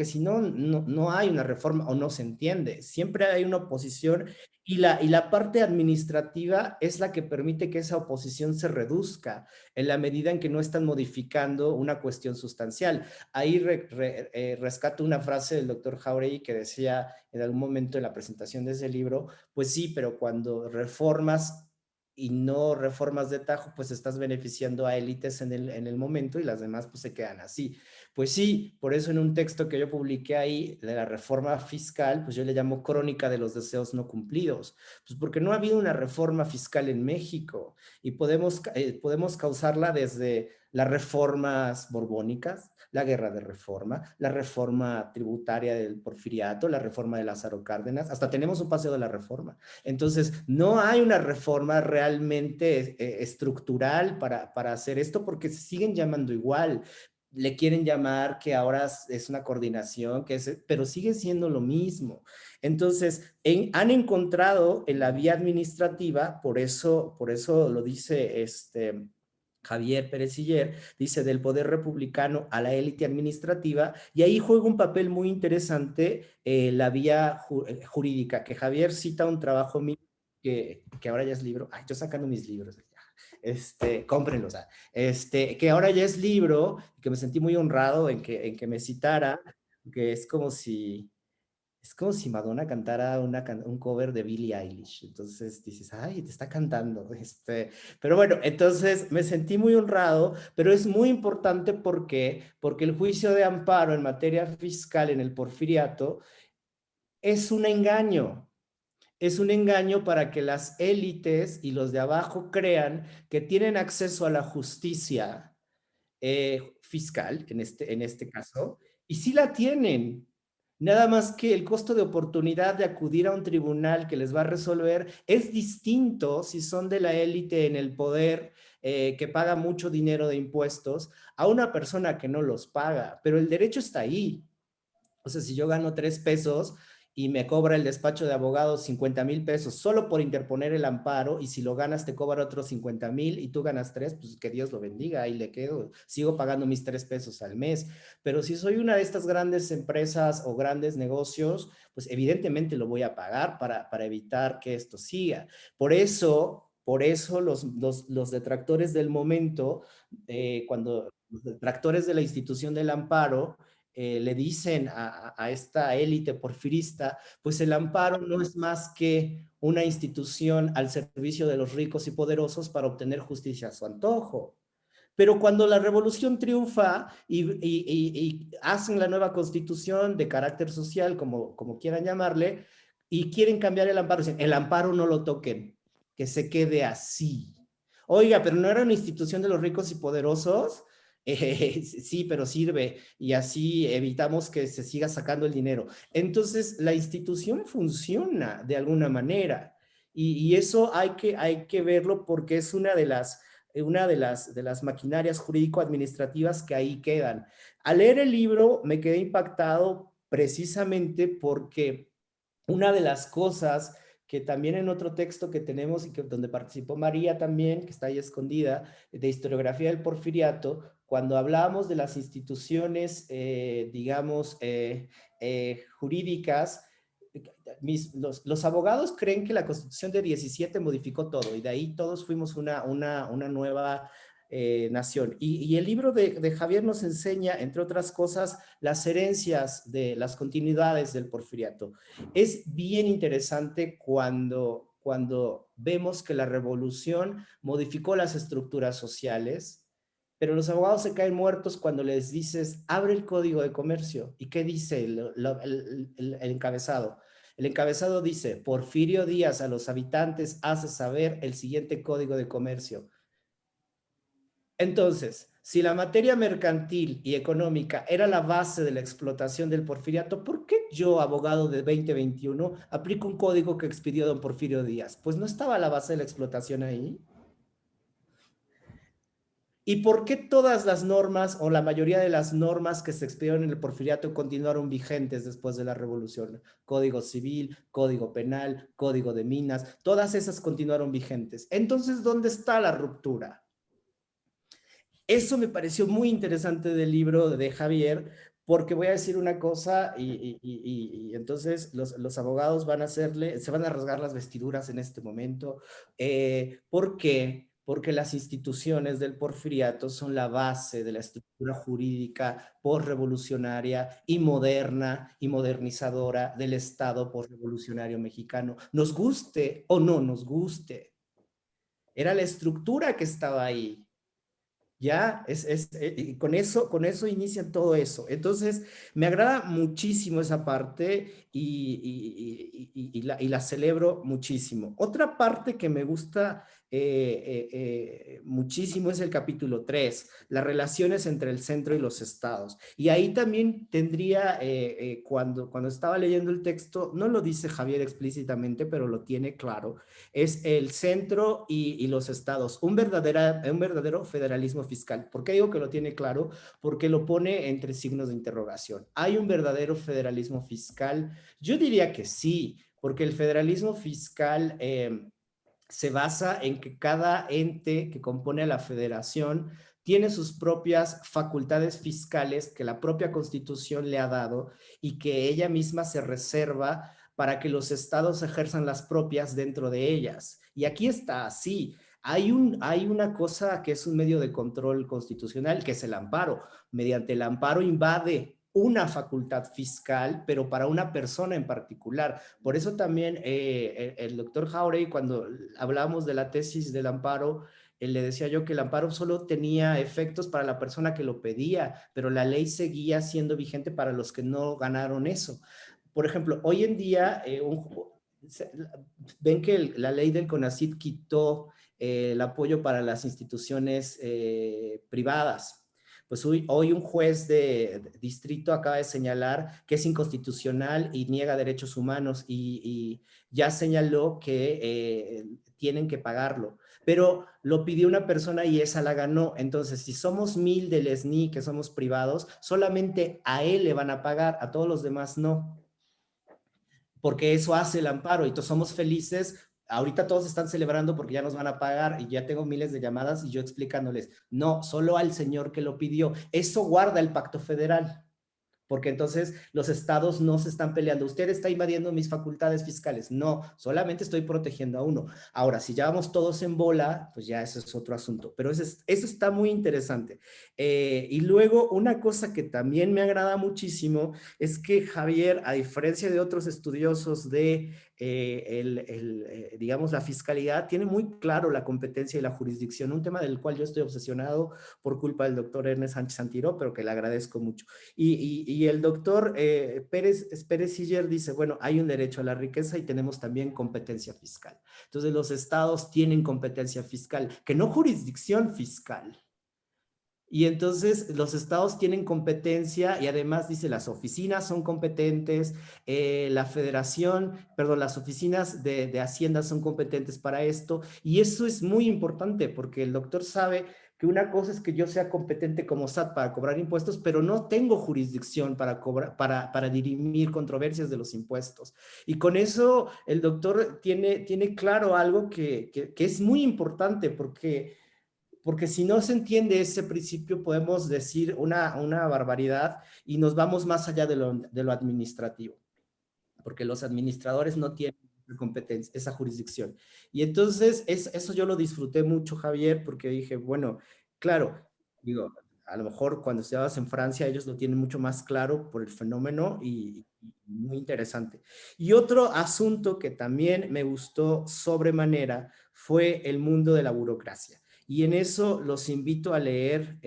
si no, no hay una reforma o no se entiende. Siempre hay una oposición y la parte administrativa es la que permite que esa oposición se reduzca en la medida en que no están modificando una cuestión sustancial. Ahí rescato una frase del doctor Jauregui que decía en algún momento en la presentación de ese libro, pues sí, pero cuando reformas y no reformas de tajo, pues estás beneficiando a élites en el momento y las demás pues se quedan así. Pues sí, por eso en un texto que yo publiqué ahí de la reforma fiscal, pues yo le llamo Crónica de los deseos no cumplidos, pues porque no ha habido una reforma fiscal en México y podemos causarla desde las reformas borbónicas, la guerra de reforma, la reforma tributaria del porfiriato, la reforma de Lázaro Cárdenas, hasta tenemos un paseo de la reforma. Entonces, no hay una reforma realmente estructural para hacer esto porque se siguen llamando igual. Le quieren llamar que ahora es una coordinación, pero sigue siendo lo mismo. Entonces, han encontrado en la vía administrativa, por eso lo dice Javier Pérez Siller, dice del poder republicano a la élite administrativa, y ahí juega un papel muy interesante la vía jurídica, que Javier cita un trabajo mío que ahora ya es libro. Ay, yo sacando mis libros. Cómprenlos. Que ahora ya es libro, que me sentí muy honrado en que me citara, que es como si Madonna cantara un cover de Billie Eilish. Entonces dices, ay, te está cantando. Pero bueno, entonces me sentí muy honrado, pero es muy importante porque el juicio de amparo en materia fiscal en el porfiriato es un engaño. Es un engaño para que las élites y los de abajo crean que tienen acceso a la justicia fiscal, en este caso, y sí la tienen. Nada más que el costo de oportunidad de acudir a un tribunal que les va a resolver es distinto si son de la élite en el poder, que paga mucho dinero de impuestos, a una persona que no los paga, pero el derecho está ahí. O sea, si yo gano 3 pesos y me cobra el despacho de abogados 50,000 pesos solo por interponer el amparo, y si lo ganas te cobra otros 50,000 y tú ganas 3, pues que Dios lo bendiga, ahí le quedo, sigo pagando mis 3 pesos al mes. Pero si soy una de estas grandes empresas o grandes negocios, pues evidentemente lo voy a pagar para evitar que esto siga. Por eso los detractores del momento, cuando los detractores de la institución del amparo, le dicen a esta élite porfirista, pues el amparo no es más que una institución al servicio de los ricos y poderosos para obtener justicia a su antojo. Pero cuando la revolución triunfa y hacen la nueva constitución de carácter social, como quieran llamarle, y quieren cambiar el amparo no lo toquen, que se quede así. Oiga, pero no era una institución de los ricos y poderosos. Sí, pero sirve y así evitamos que se siga sacando el dinero. Entonces, la institución funciona de alguna manera y eso hay que verlo porque es una de las maquinarias jurídico-administrativas que ahí quedan. Al leer el libro me quedé impactado precisamente porque una de las cosas que también en otro texto que tenemos y donde participó María también, que está ahí escondida, de historiografía del porfiriato, cuando hablábamos de las instituciones, digamos, jurídicas, los abogados creen que la Constitución de 17 modificó todo y de ahí todos fuimos una nueva nación. Y el libro de Javier nos enseña, entre otras cosas, las herencias de las continuidades del porfiriato. Es bien interesante cuando cuando vemos que la revolución modificó las estructuras sociales, pero los abogados se caen muertos cuando les dices, abre el Código de Comercio. ¿Y qué dice el encabezado? El encabezado dice, Porfirio Díaz a los habitantes hace saber el siguiente Código de Comercio. Entonces, si la materia mercantil y económica era la base de la explotación del porfiriato, ¿por qué yo, abogado de 2021, aplico un código que expidió don Porfirio Díaz? Pues no estaba la base de la explotación ahí. ¿Y por qué todas las normas o la mayoría de las normas que se expidieron en el porfiriato continuaron vigentes después de la revolución? Código civil, código penal, código de minas, todas esas continuaron vigentes. Entonces, ¿dónde está la ruptura? Eso me pareció muy interesante del libro de Javier, porque voy a decir una cosa y entonces los abogados van a se van a rasgar las vestiduras en este momento. ¿Por qué? Porque las instituciones del porfiriato son la base de la estructura jurídica postrevolucionaria y moderna y modernizadora del Estado postrevolucionario mexicano. Nos guste o no nos guste. Era la estructura que estaba ahí. Ya, y con eso inicia todo eso. Entonces, me agrada muchísimo esa parte y la celebro muchísimo. Otra parte que me gusta muchísimo es el capítulo 3, las relaciones entre el centro y los estados. Y ahí también tendría, cuando estaba leyendo el texto, no lo dice Javier explícitamente, pero lo tiene claro, es el centro y los estados, un verdadero federalismo fiscal. ¿Por qué digo que lo tiene claro? Porque lo pone entre signos de interrogación. ¿Hay un verdadero federalismo fiscal? Yo diría que sí, porque el federalismo fiscal se basa en que cada ente que compone a la federación tiene sus propias facultades fiscales que la propia Constitución le ha dado y que ella misma se reserva para que los estados ejerzan las propias dentro de ellas. Y aquí está así. Hay una cosa que es un medio de control constitucional, que es el amparo. Mediante el amparo invade una facultad fiscal, pero para una persona en particular. Por eso también el doctor Jauregui, cuando hablábamos de la tesis del amparo, le decía yo que el amparo solo tenía efectos para la persona que lo pedía, pero la ley seguía siendo vigente para los que no ganaron eso. Por ejemplo, hoy en día, ven que la ley del CONACYT quitó el apoyo para las instituciones privadas. Pues hoy un juez de distrito acaba de señalar que es inconstitucional y niega derechos humanos y ya señaló que tienen que pagarlo. Pero lo pidió una persona y esa la ganó. Entonces, si somos 1000 del SNI que somos privados, solamente a él le van a pagar, a todos los demás no. Porque eso hace el amparo y todos somos felices. Ahorita todos están celebrando porque ya nos van a pagar y ya tengo miles de llamadas y yo explicándoles, no, solo al señor que lo pidió. Eso guarda el pacto federal. Porque entonces los estados no se están peleando. Usted está invadiendo mis facultades fiscales. No, solamente estoy protegiendo a uno. Ahora, si ya vamos todos en bola, pues ya eso es otro asunto. Pero eso está muy interesante. Y luego, una cosa que también me agrada muchísimo es que Javier, a diferencia de otros estudiosos de digamos, la fiscalidad, tiene muy claro la competencia y la jurisdicción, un tema del cual yo estoy obsesionado por culpa del doctor Ernest Sánchez Antiro, pero que le agradezco mucho. Y el doctor Pérez Siller dice, bueno, hay un derecho a la riqueza y tenemos también competencia fiscal. Entonces los estados tienen competencia fiscal, que no jurisdicción fiscal. Y entonces los estados tienen competencia y además dice las oficinas son competentes, la federación, perdón, las oficinas de Hacienda son competentes para esto. Y eso es muy importante porque el doctor sabe que una cosa es que yo sea competente como SAT para cobrar impuestos, pero no tengo jurisdicción para dirimir controversias de los impuestos. Y con eso el doctor tiene claro algo que es muy importante porque si no se entiende ese principio podemos decir una barbaridad y nos vamos más allá de lo administrativo, porque los administradores no tienen competencia, esa jurisdicción. Y entonces eso yo lo disfruté mucho, Javier, porque dije, bueno, claro, digo, a lo mejor cuando estabas en Francia ellos lo tienen mucho más claro por el fenómeno y muy interesante. Y otro asunto que también me gustó sobremanera fue el mundo de la burocracia. Y en eso los invito a leer,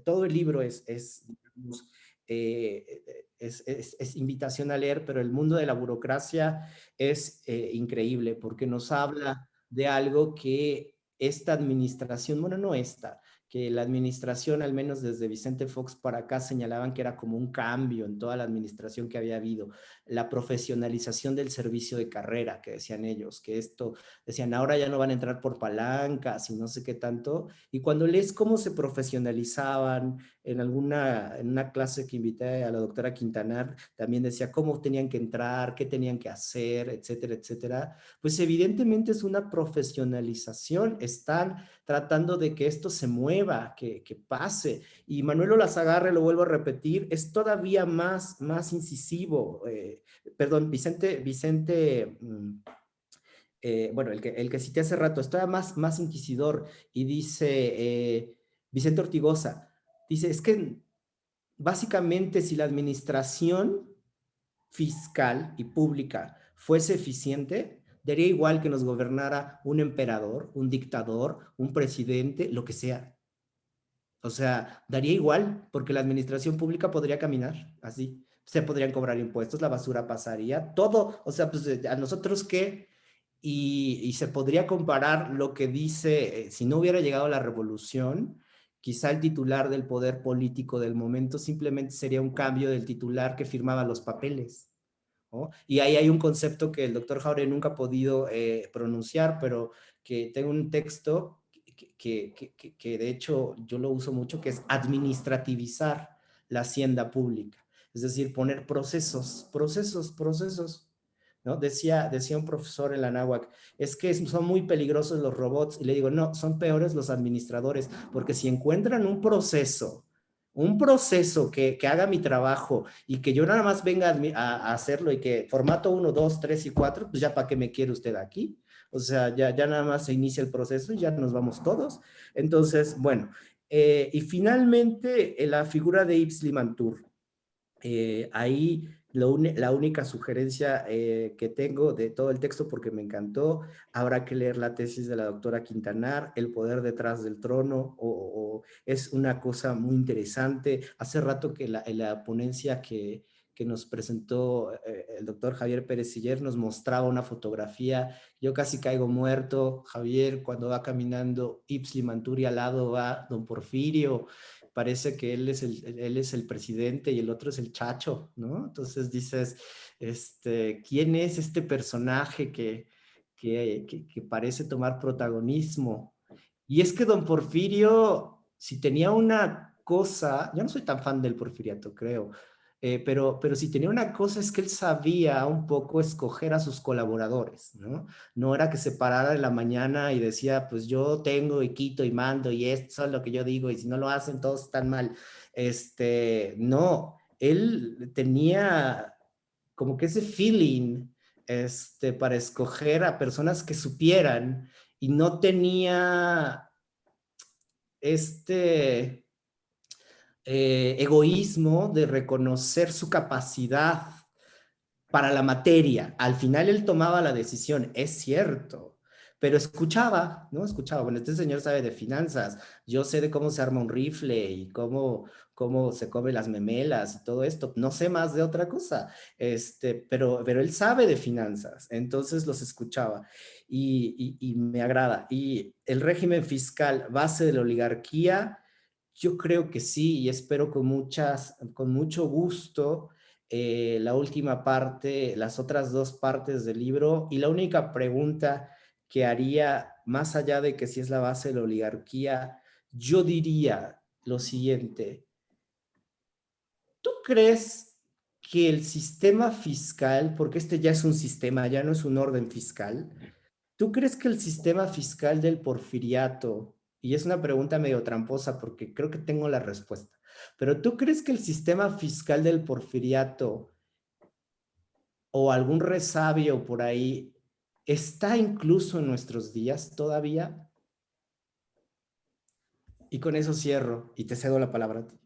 todo el libro digamos, es invitación a leer, pero el mundo de la burocracia es increíble porque nos habla de algo que esta administración, bueno, no esta, que la administración, al menos desde Vicente Fox para acá, señalaban que era como un cambio en toda la administración que había habido, la profesionalización del servicio de carrera, que decían ellos, que esto, decían, ahora ya no van a entrar por palancas y no sé qué tanto, y cuando lees cómo se profesionalizaban, en una clase que invité a la doctora Quintanar, también decía cómo tenían que entrar, qué tenían que hacer, etcétera, etcétera, pues evidentemente es una profesionalización, están tratando de que esto se mueva, que pase. Y Manuel Olazagarre, lo vuelvo a repetir, es todavía más incisivo. Perdón, Vicente bueno, el que cité hace rato, es todavía más inquisidor y dice, Vicente Ortigosa, dice, es que básicamente si la administración fiscal y pública fuese eficiente, daría igual que nos gobernara un emperador, un dictador, un presidente, lo que sea. O sea, daría igual, porque la administración pública podría caminar así. Se podrían cobrar impuestos, la basura pasaría, todo. O sea, pues a nosotros qué. Y se podría comparar lo que dice, si no hubiera llegado la revolución, quizá el titular del poder político del momento simplemente sería un cambio del titular que firmaba los papeles, ¿no? Y ahí hay un concepto que el doctor Jaure nunca ha podido pronunciar, pero que tengo un texto que de hecho yo lo uso mucho, que es administrativizar la hacienda pública. Es decir, poner procesos. ¿No? Decía un profesor en la náhuac, es que son muy peligrosos los robots, y le digo, no, son peores los administradores, porque si encuentran un proceso que haga mi trabajo y que yo nada más venga a hacerlo y que formato 1, 2, 3 y 4, pues ya para qué me quiere usted aquí. O sea, ya nada más se inicia el proceso y ya nos vamos todos. Entonces, bueno, y finalmente la figura de Yves Limantour. Ahí la única sugerencia que tengo de todo el texto, porque me encantó, habrá que leer la tesis de la doctora Quintanar, El poder detrás del trono, es una cosa muy interesante. Hace rato que la ponencia que nos presentó el doctor Javier Pérez Siller nos mostraba una fotografía, yo casi caigo muerto, Javier, cuando va caminando Yves Limantour y al lado va don Porfirio, parece que él es el presidente y el otro es el chacho, ¿no? Entonces dices, ¿quién es este personaje que parece tomar protagonismo? Y es que don Porfirio, si tenía una cosa, yo no soy tan fan del porfiriato, creo, pero si tenía una cosa es que él sabía un poco escoger a sus colaboradores, ¿no? No era que se parara en la mañana y decía, pues yo tengo y quito y mando y esto es lo que yo digo y si no lo hacen todos están mal. No, él tenía como que ese feeling para escoger a personas que supieran y no tenía este egoísmo de reconocer su capacidad para la materia. Al final él tomaba la decisión, es cierto, pero escuchaba, ¿no? Escuchaba, bueno, este señor sabe de finanzas, yo sé de cómo se arma un rifle y cómo se come las memelas y todo esto, no sé más de otra cosa, pero él sabe de finanzas, entonces los escuchaba y me agrada. Y el régimen fiscal, base de la oligarquía, yo creo que sí, y espero con mucho gusto la última parte, las otras dos partes del libro, y la única pregunta que haría, más allá de que si es la base de la oligarquía, yo diría lo siguiente: ¿tú crees que el sistema fiscal, porque este ya es un sistema, ya no es un orden fiscal, ¿tú crees que el sistema fiscal del porfiriato, y es una pregunta medio tramposa porque creo que tengo la respuesta, pero tú crees que el sistema fiscal del porfiriato o algún resabio por ahí está incluso en nuestros días todavía? Y con eso cierro y te cedo la palabra a ti.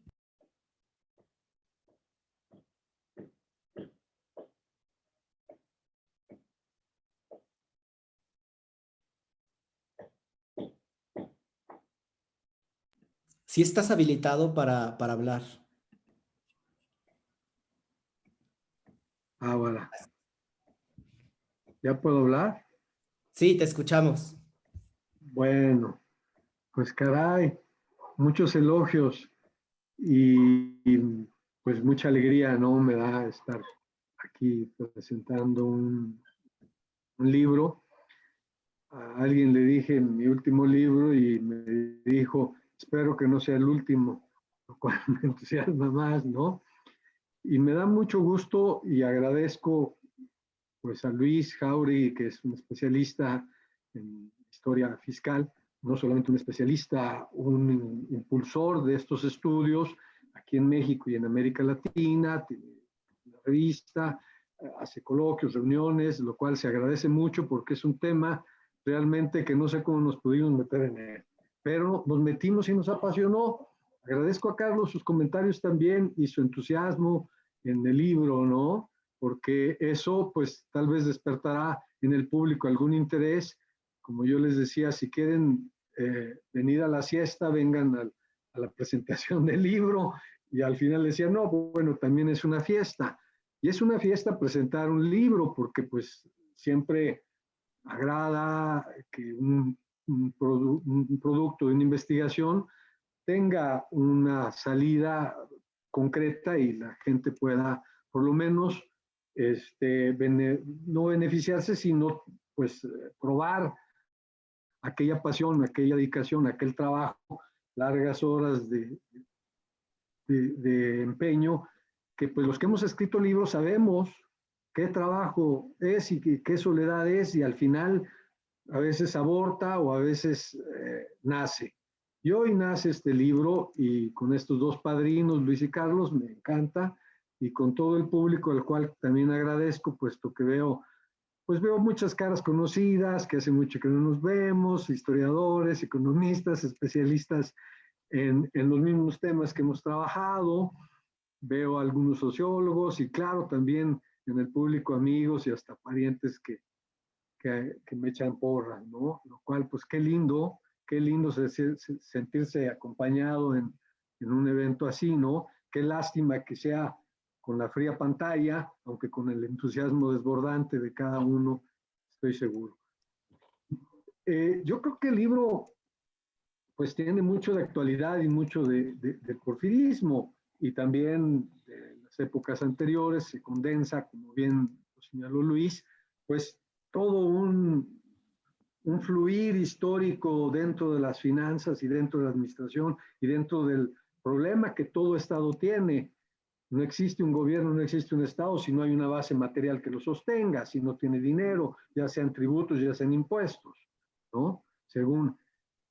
Si estás habilitado para hablar. Ahora, ¿ya puedo hablar? Sí, te escuchamos. Bueno, pues caray, muchos elogios y, pues mucha alegría, ¿no? Me da estar aquí presentando un libro. A alguien le dije mi último libro y me dijo, espero que no sea el último, lo cual me entusiasma más, ¿no? Y me da mucho gusto y agradezco pues a Luis Jauregui, que es un especialista en historia fiscal, no solamente un especialista, un impulsor de estos estudios aquí en México y en América Latina, tiene una revista, hace coloquios, reuniones, lo cual se agradece mucho porque es un tema realmente que no sé cómo nos pudimos meter en él, pero nos metimos y nos apasionó. Agradezco a Carlos sus comentarios también y su entusiasmo en el libro, ¿no? Porque eso pues tal vez despertará en el público algún interés. Como yo les decía, si quieren venir a la siesta, vengan a la presentación del libro, y al final decía, no, bueno, también es una fiesta. Y es una fiesta presentar un libro, porque pues siempre agrada que un producto de una investigación tenga una salida concreta y la gente pueda por lo menos no beneficiarse, sino pues probar aquella pasión, aquella dedicación, aquel trabajo, largas horas de empeño, que pues los que hemos escrito libros sabemos qué trabajo es y qué soledad es, y al final a veces aborta o a veces nace. Y hoy nace este libro, y con estos dos padrinos, Luis y Carlos, me encanta, y con todo el público al cual también agradezco, puesto que veo muchas caras conocidas, que hace mucho que no nos vemos, historiadores, economistas, especialistas en los mismos temas que hemos trabajado, veo algunos sociólogos y claro, también en el público amigos y hasta parientes que me echan porras, ¿no? Lo cual, pues qué lindo sentirse acompañado en un evento así, ¿no? Qué lástima que sea con la fría pantalla, aunque con el entusiasmo desbordante de cada uno, estoy seguro. Yo creo que el libro, pues tiene mucho de actualidad y mucho del porfirismo, y también de las épocas anteriores, se condensa, como bien lo señaló Luis, pues todo un fluir histórico dentro de las finanzas y dentro de la administración y dentro del problema que todo Estado tiene. No existe un gobierno, no existe un Estado si no hay una base material que lo sostenga, si no tiene dinero, ya sean tributos, ya sean impuestos, ¿no? Según.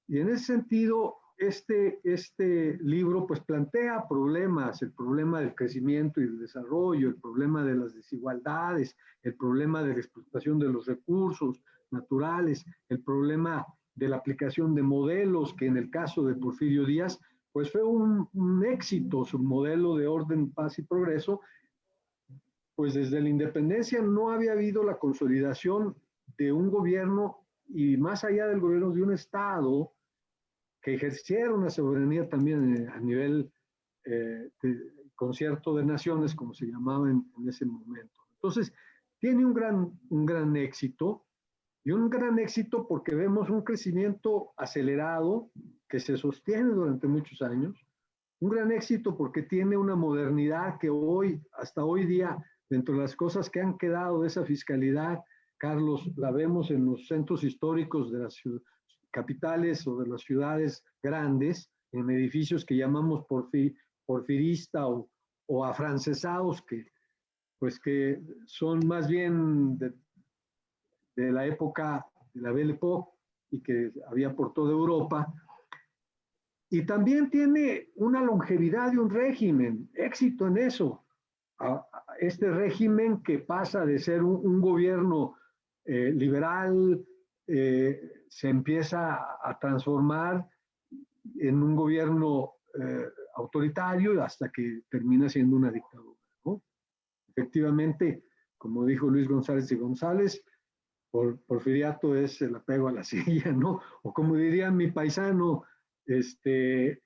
Y en ese sentido, este libro pues plantea problemas, el problema del crecimiento y del desarrollo, el problema de las desigualdades, el problema de la explotación de los recursos naturales, el problema de la aplicación de modelos, que en el caso de Porfirio Díaz, pues fue un éxito, su modelo de orden, paz y progreso, pues desde la independencia no había habido la consolidación de un gobierno, y más allá del gobierno, de un Estado que ejerciera una soberanía también a nivel de concierto de naciones, como se llamaba en ese momento. Entonces, tiene un gran éxito, y un gran éxito porque vemos un crecimiento acelerado que se sostiene durante muchos años, un gran éxito porque tiene una modernidad que hoy, hasta hoy día, dentro de las cosas que han quedado de esa fiscalidad, Carlos, la vemos en los centros históricos de las capitales o de las ciudades grandes, en edificios que llamamos porfirista o afrancesados, que son más bien de la época de la Belle Époque y que había por toda Europa. Y también tiene una longevidad y un régimen, éxito en eso. Este régimen que pasa de ser un gobierno liberal, se empieza a transformar en un gobierno autoritario hasta que termina siendo una dictadura, ¿no? Efectivamente, como dijo Luis González y González, porfiriato es el apego a la silla, ¿no? O como diría mi paisano, El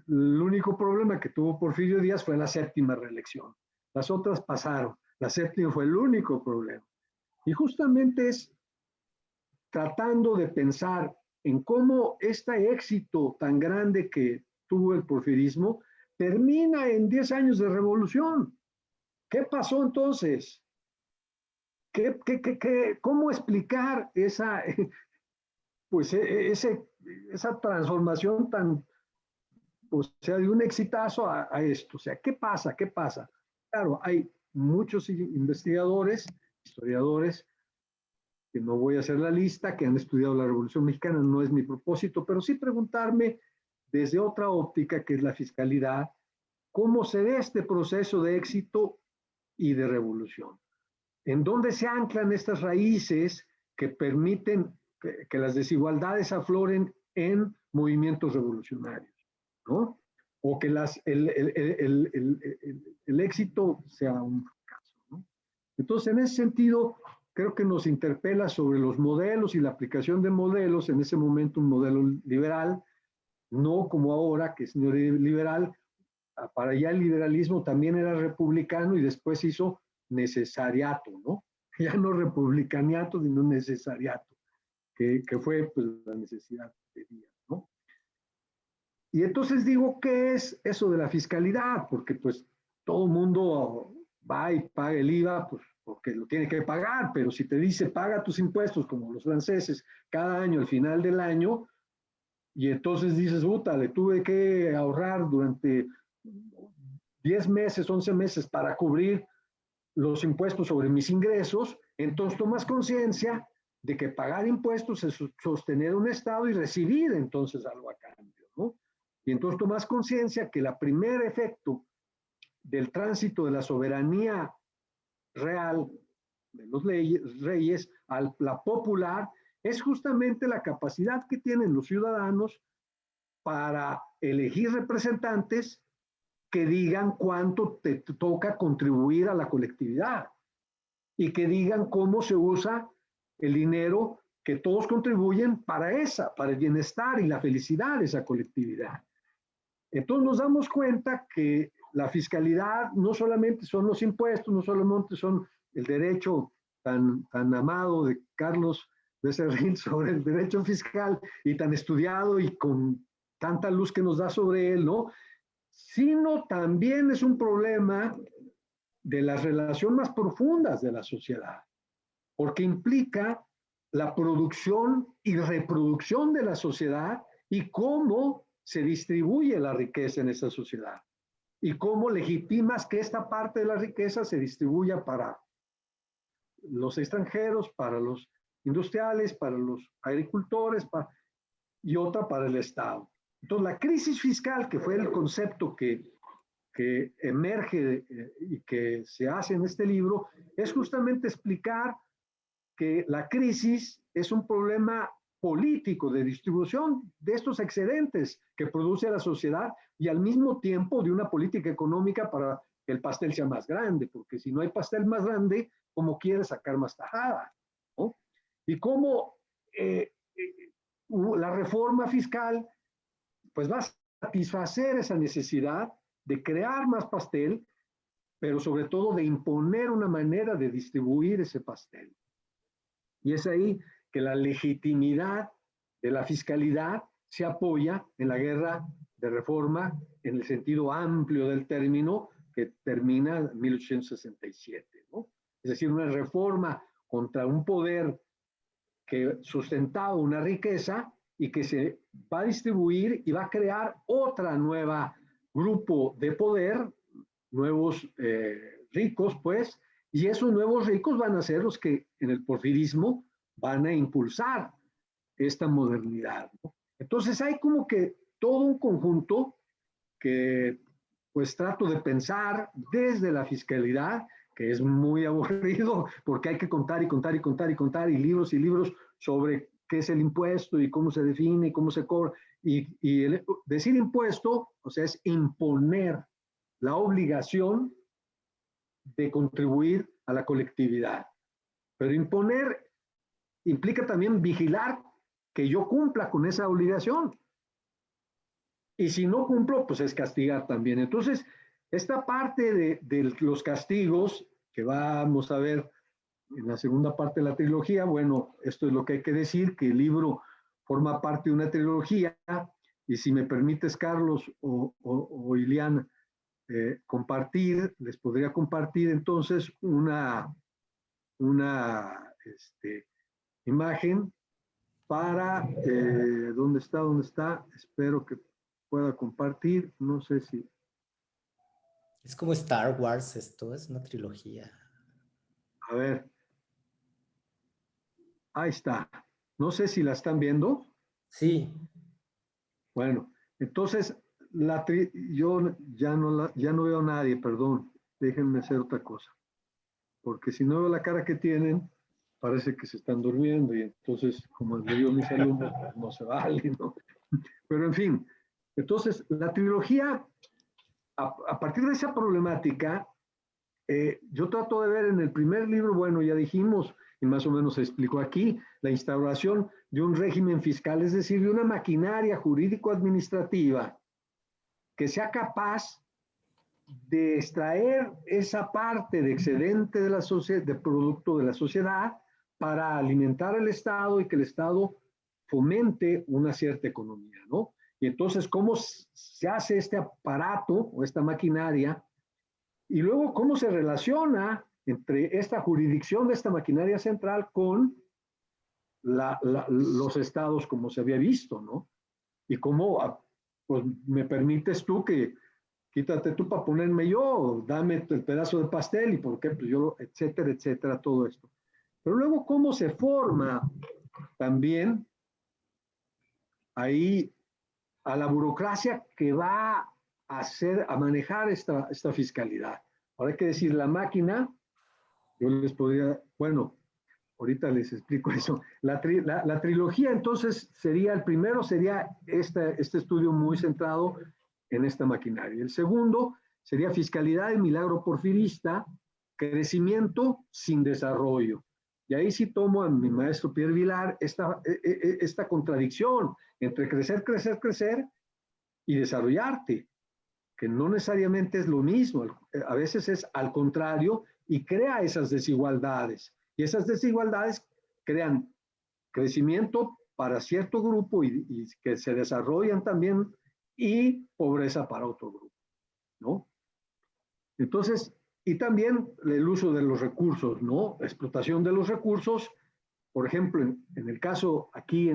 único problema que tuvo Porfirio Díaz fue la séptima reelección. Las otras pasaron. La séptima fue el único problema. Y justamente es tratando de pensar en cómo este éxito tan grande que tuvo el porfirismo termina en 10 años de revolución. ¿Qué pasó entonces? ¿Cómo explicar esa transformación tan, o sea, de un exitazo a esto? O sea, ¿qué pasa? ¿Qué pasa? Claro, hay muchos investigadores, historiadores, que no voy a hacer la lista, que han estudiado la Revolución Mexicana, no es mi propósito, pero sí preguntarme desde otra óptica, que es la fiscalidad, cómo se ve este proceso de éxito y de revolución. ¿En dónde se anclan estas raíces que permiten que las desigualdades afloren en movimientos revolucionarios, ¿no? O que el éxito sea un fracaso, ¿no? Entonces, en ese sentido, creo que nos interpela sobre los modelos y la aplicación de modelos, en ese momento un modelo liberal, no como ahora, que es neoliberal. Para allá el liberalismo también era republicano y después hizo necesariato, ¿no? Ya no republicaniato, sino necesariato, que fue pues, la necesidad de día, ¿no? Y entonces digo, ¿qué es eso de la fiscalidad? Porque pues todo el mundo va y paga el IVA, pues porque lo tiene que pagar, pero si te dice paga tus impuestos, como los franceses, cada año, al final del año, y entonces dices, puta, le tuve que ahorrar durante 10 meses, 11 meses para cubrir los impuestos sobre mis ingresos, entonces tomas conciencia de que pagar impuestos es sostener un Estado y recibir entonces algo a cambio, ¿no? Y entonces tomas conciencia que el primer efecto del tránsito de la soberanía real de los reyes a la popular es justamente la capacidad que tienen los ciudadanos para elegir representantes que digan cuánto te toca contribuir a la colectividad y que digan cómo se usa el dinero que todos contribuyen para el bienestar y la felicidad de esa colectividad. Entonces nos damos cuenta que la fiscalidad no solamente son los impuestos, no solamente son el derecho tan amado de Carlos Becerril sobre el derecho fiscal y tan estudiado y con tanta luz que nos da sobre él, ¿no? Sino también es un problema de las relaciones más profundas de la sociedad, porque implica la producción y reproducción de la sociedad y cómo se distribuye la riqueza en esa sociedad y cómo legitimas que esta parte de la riqueza se distribuya para los extranjeros, para los industriales, para los agricultores y otra para el Estado. Entonces, la crisis fiscal, que fue el concepto que emerge y que se hace en este libro, es justamente explicar que la crisis es un problema político de distribución de estos excedentes que produce la sociedad y al mismo tiempo de una política económica para que el pastel sea más grande, porque si no hay pastel más grande, ¿cómo quieres sacar más tajada? ¿No? Y cómo la reforma fiscal pues va a satisfacer esa necesidad de crear más pastel, pero sobre todo de imponer una manera de distribuir ese pastel. Y es ahí que la legitimidad de la fiscalidad se apoya en la guerra de reforma en el sentido amplio del término que termina en 1867, ¿no? Es decir, una reforma contra un poder que sustentaba una riqueza y que se va a distribuir y va a crear otra nueva grupo de poder, nuevos ricos, pues, y esos nuevos ricos van a ser los que en el porfirismo van a impulsar esta modernidad, ¿no? Entonces hay como que todo un conjunto que pues trato de pensar desde la fiscalidad, que es muy aburrido porque hay que contar y contar y contar y contar y libros sobre qué es el impuesto y cómo se define y cómo se cobra. Y decir impuesto, o sea, es imponer la obligación de contribuir a la colectividad. Pero imponer implica también vigilar que yo cumpla con esa obligación. Y si no cumplo, pues es castigar también. Entonces, esta parte de los castigos que vamos a ver en la segunda parte de la trilogía, bueno, esto es lo que hay que decir, que el libro forma parte de una trilogía, y si me permites, Carlos o Iliana, compartir, les podría compartir entonces una imagen para, ¿dónde está? ¿Dónde está? Espero que pueda compartir, no sé si... Es como Star Wars esto, es una trilogía. A ver, ahí está. No sé si la están viendo. Sí, Bueno, entonces, yo ya no veo a nadie, perdón. Déjenme hacer otra cosa. Porque si no veo la cara que tienen, parece que se están durmiendo y entonces, como le digo a mis alumnos, pues no se vale, ¿no? Pero en fin, entonces, la trilogía, a partir de esa problemática, yo trato de ver en el primer libro, bueno, ya dijimos, y más o menos se explicó aquí, la instauración de un régimen fiscal, es decir, de una maquinaria jurídico-administrativa que sea capaz de extraer esa parte de excedente de la sociedad, de producto de la sociedad, para alimentar al Estado y que el Estado fomente una cierta economía, ¿no? Y entonces, ¿cómo se hace este aparato o esta maquinaria? Y luego, ¿cómo se relaciona entre esta jurisdicción de esta maquinaria central con los estados como se había visto, ¿no? Y cómo, pues, me permites tú que quítate tú para ponerme yo, dame el pedazo de pastel y por qué, pues yo, etcétera, etcétera, todo esto. Pero luego, ¿cómo se forma también ahí a la burocracia que va a manejar esta fiscalidad? Ahora hay que decir, la máquina, yo les podría, bueno, ahorita les explico eso. La trilogía entonces sería, el primero sería este estudio muy centrado en esta maquinaria. El segundo sería fiscalidad y milagro porfirista, crecimiento sin desarrollo. Y ahí sí tomo a mi maestro Pierre Vilar esta contradicción entre crecer, crecer, crecer y desarrollarte, que no necesariamente es lo mismo, a veces es al contrario y crea esas desigualdades. Y esas desigualdades crean crecimiento para cierto grupo y que se desarrollan también y pobreza para otro grupo, ¿no? Entonces, y también el uso de los recursos, ¿no? La explotación de los recursos, por ejemplo, en el caso aquí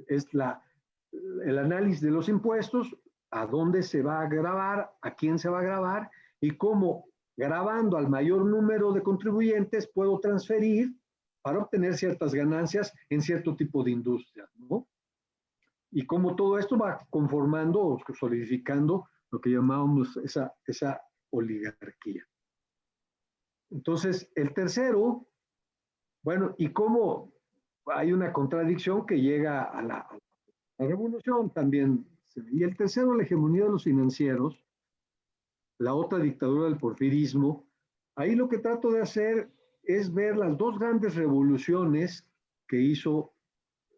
es el análisis de los impuestos, a dónde se va a grabar, a quién se va a grabar y cómo grabando al mayor número de contribuyentes puedo transferir para obtener ciertas ganancias en cierto tipo de industrias, ¿no? Y cómo todo esto va conformando o solidificando lo que llamábamos esa oligarquía. Entonces, el tercero, bueno, y cómo hay una contradicción que llega a la revolución también. Y el tercero, la hegemonía de los financieros, la otra dictadura del porfirismo. Ahí lo que trato de hacer es ver las dos grandes revoluciones que hizo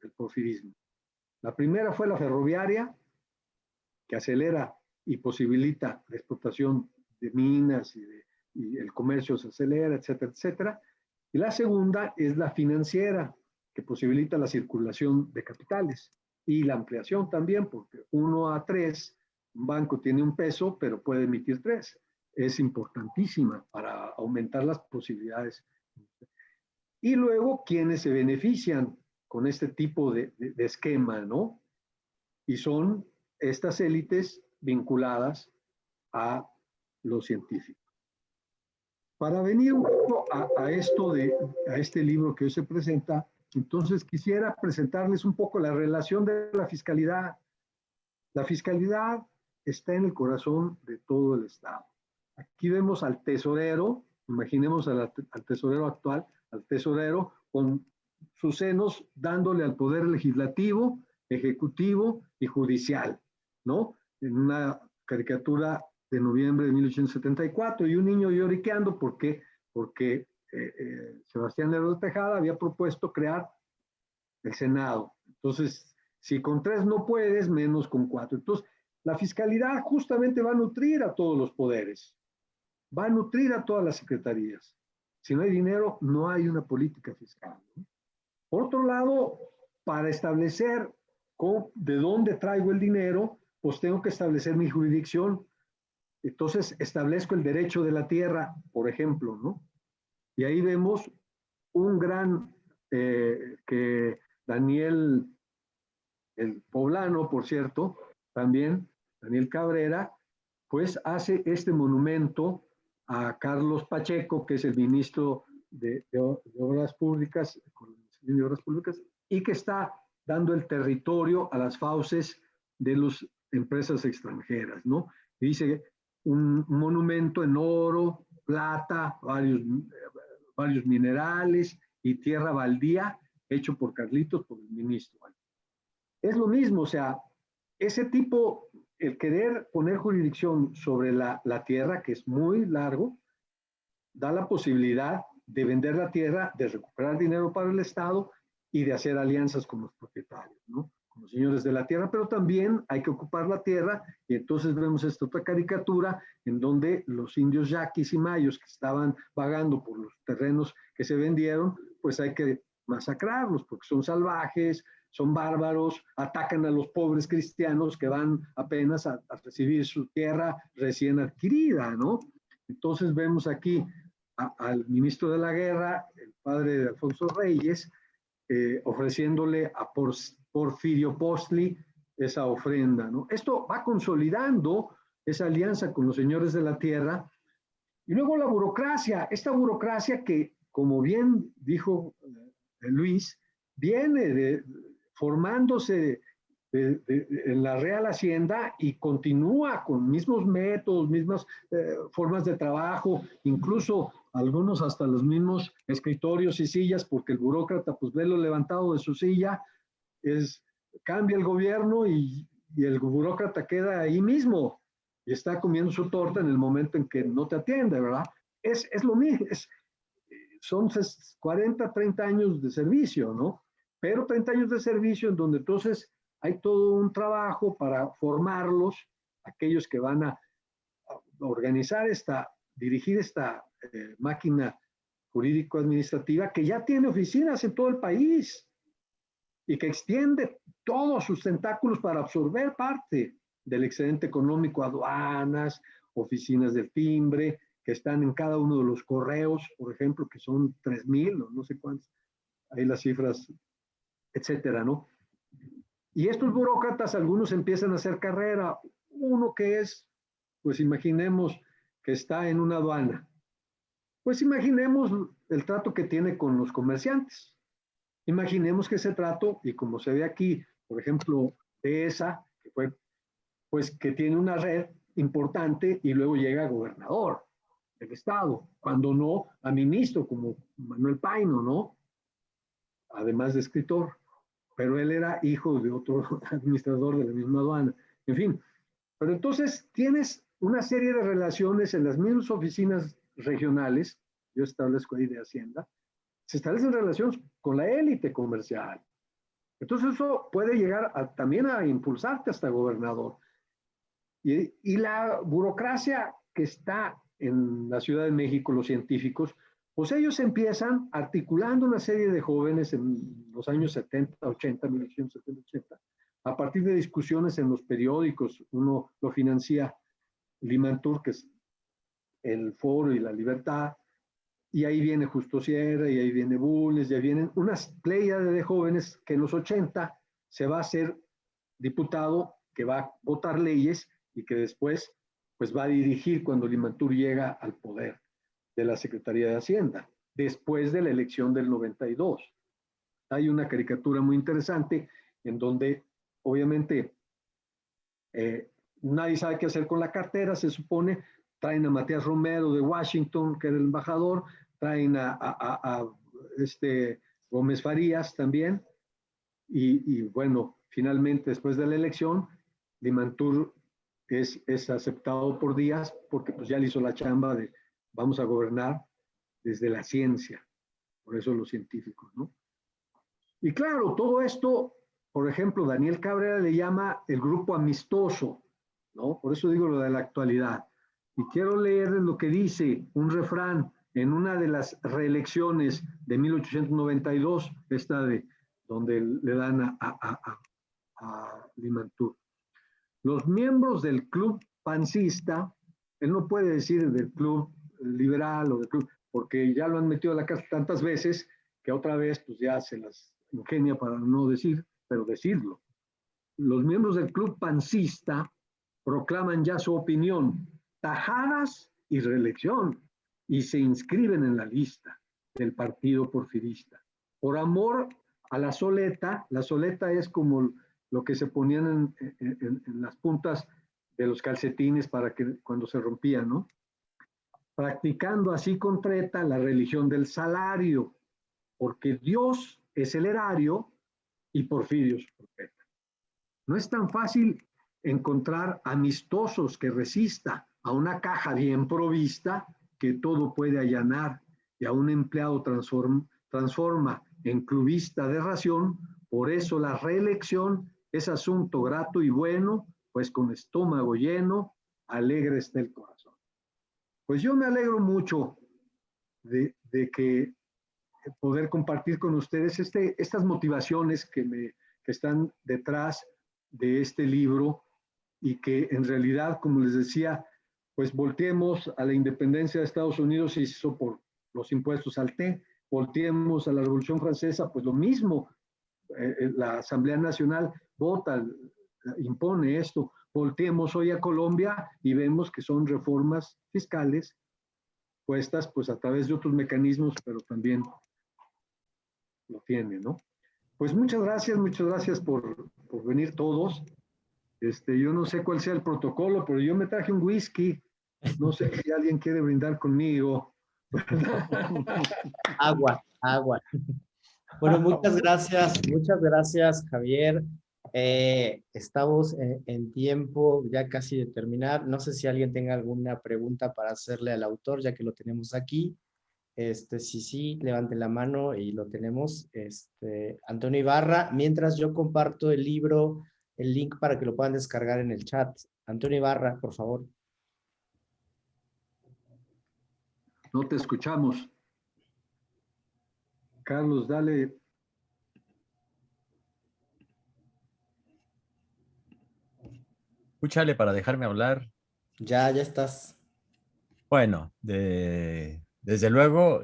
el porfirismo. La primera fue la ferroviaria, que acelera y posibilita la explotación de minas y el comercio se acelera, etcétera, etcétera. Y la segunda es la financiera, que posibilita la circulación de capitales y la ampliación también, porque 1 a 3, un banco tiene un peso, pero puede emitir 3. Es importantísima para aumentar las posibilidades. Y luego, ¿quiénes se benefician con este tipo de esquema, ¿no? Y son estas élites vinculadas a los científicos. Para venir un poco a este libro que hoy se presenta, entonces quisiera presentarles un poco la relación de la fiscalidad. La fiscalidad está en el corazón de todo el Estado. Aquí vemos al tesorero, imaginemos al tesorero actual, al tesorero con sus senos dándole al poder legislativo, ejecutivo y judicial, ¿no? En una caricatura de noviembre de 1874, y un niño lloriqueando porque Sebastián Lerdo de Tejada había propuesto crear el Senado. Entonces, si con 3 no puedes, menos con 4. Entonces, la fiscalidad justamente va a nutrir a todos los poderes, va a nutrir a todas las secretarías. Si no hay dinero, no hay una política fiscal, ¿no? Por otro lado, para establecer de dónde traigo el dinero, pues tengo que establecer mi jurisdicción. Entonces, establezco el derecho de la tierra, por ejemplo, ¿no? Y ahí vemos un gran, que Daniel, el poblano, por cierto, también, Daniel Cabrera, pues hace este monumento a Carlos Pacheco, que es el ministro de Obras Públicas, de Obras Públicas, y que está dando el territorio a las fauces de las empresas extranjeras, ¿no? Dice un monumento en oro, plata, varios minerales y tierra baldía, hecho por Carlitos, por el ministro. Es lo mismo, o sea, ese tipo, el querer poner jurisdicción sobre la tierra, que es muy largo, da la posibilidad de vender la tierra, de recuperar dinero para el Estado y de hacer alianzas con los propietarios, ¿no? Con los señores de la tierra, pero también hay que ocupar la tierra y entonces vemos esta otra caricatura en donde los indios yaquis y mayos que estaban vagando por los terrenos que se vendieron, pues hay que masacrarlos porque son salvajes, son bárbaros, atacan a los pobres cristianos que van apenas a recibir su tierra recién adquirida, ¿no? Entonces vemos aquí al ministro de la Guerra, el padre de Alfonso Reyes, ofreciéndole a Porfirio Postli esa ofrenda, ¿no? Esto va consolidando esa alianza con los señores de la tierra. Y luego la burocracia, esta burocracia que, como bien dijo Luis, viene formándose en la Real Hacienda y continúa con mismos métodos, mismas formas de trabajo, incluso algunos hasta los mismos escritorios y sillas, porque el burócrata pues ve lo levantado de su silla, cambia el gobierno y el burócrata queda ahí mismo y está comiendo su torta en el momento en que no te atiende, ¿verdad? Es lo mismo, son 40, 30 años de servicio, ¿no? Pero 30 años de servicio en donde entonces hay todo un trabajo para formarlos, aquellos que van a organizar dirigir esta máquina jurídico-administrativa que ya tiene oficinas en todo el país y que extiende todos sus tentáculos para absorber parte del excedente económico, aduanas, oficinas del timbre, que están en cada uno de los correos, por ejemplo, que son 3,000 o no sé cuántos, ahí las cifras, etcétera, ¿no? Y estos burócratas, algunos empiezan a hacer carrera. Uno que es, pues imaginemos que está en una aduana. Pues imaginemos el trato que tiene con los comerciantes. Imaginemos que ese trato, y como se ve aquí, por ejemplo, de esa, que fue, pues que tiene una red importante y luego llega a gobernador del estado, cuando no a ministro como Manuel Paino, ¿no? Además de escritor. Pero él era hijo de otro administrador de la misma aduana. En fin, pero entonces tienes una serie de relaciones en las mismas oficinas regionales, yo establezco ahí de Hacienda, se establecen relaciones con la élite comercial. Entonces eso puede llegar también a impulsarte hasta gobernador. Y la burocracia que está en la Ciudad de México, los científicos, pues ellos empiezan articulando una serie de jóvenes en los años 70, 80, 1970, 80, a partir de discusiones en los periódicos. Uno lo financia Limantur, que es el Foro y la Libertad, y ahí viene Justo Sierra, y ahí viene Bulnes, y ahí vienen unas pléyades de jóvenes que en los 80 se va a ser diputado, que va a votar leyes y que después pues va a dirigir cuando Limantur llega al poder de la Secretaría de Hacienda, después de la elección del 92. Hay una caricatura muy interesante en donde obviamente nadie sabe qué hacer con la cartera, se supone. Traen a Matías Romero de Washington, que era el embajador, traen a Gómez Farías también, y bueno, finalmente después de la elección, Limantur es aceptado por Díaz porque pues ya le hizo la chamba de vamos a gobernar desde la ciencia, por eso los científicos, ¿no? Y claro, todo esto, por ejemplo, Daniel Cabrera le llama el grupo amistoso, ¿no? Por eso digo lo de la actualidad. Y quiero leer lo que dice un refrán en una de las reelecciones de 1892, esta de donde le dan a Limantour. Los miembros del club pancista, él no puede decir del club liberal o del club, porque ya lo han metido a la cárcel tantas veces que otra vez pues ya se las ingenia para no decir, pero decirlo. Los miembros del club pancista proclaman ya su opinión, tajadas y reelección, y se inscriben en la lista del partido porfirista. Por amor a la soleta es como lo que se ponían en las puntas de los calcetines para que cuando se rompían, ¿no? Practicando así con treta la religión del salario, porque Dios es el erario y Porfirio es profeta. No es tan fácil encontrar amistosos que resista a una caja bien provista que todo puede allanar y a un empleado transforma en clubista de ración. Por eso la reelección es asunto grato y bueno, pues con estómago lleno, alegre está el corazón. Pues yo me alegro mucho de que poder compartir con ustedes estas motivaciones que están detrás de este libro y que en realidad, como les decía, pues volteemos a la independencia de Estados Unidos, se hizo por los impuestos al té, volteemos a la Revolución Francesa, pues lo mismo, la Asamblea Nacional vota, impone esto, volteemos hoy a Colombia y vemos que son reformas fiscales puestas pues a través de otros mecanismos, pero también lo tiene, ¿no? Pues muchas gracias por venir todos. Yo no sé cuál sea el protocolo, pero yo me traje un whisky. No sé si alguien quiere brindar conmigo. Agua, agua. Bueno, muchas gracias, Javier. Estamos en tiempo ya casi de terminar. No sé si alguien tenga alguna pregunta para hacerle al autor, ya que lo tenemos aquí. Sí, levante la mano y lo tenemos. Antonio Ibarra, mientras yo comparto el libro, el link para que lo puedan descargar en el chat. Antonio Ibarra, por favor. No te escuchamos. Carlos, dale. Escúchale para dejarme hablar. Ya estás. Bueno, desde luego,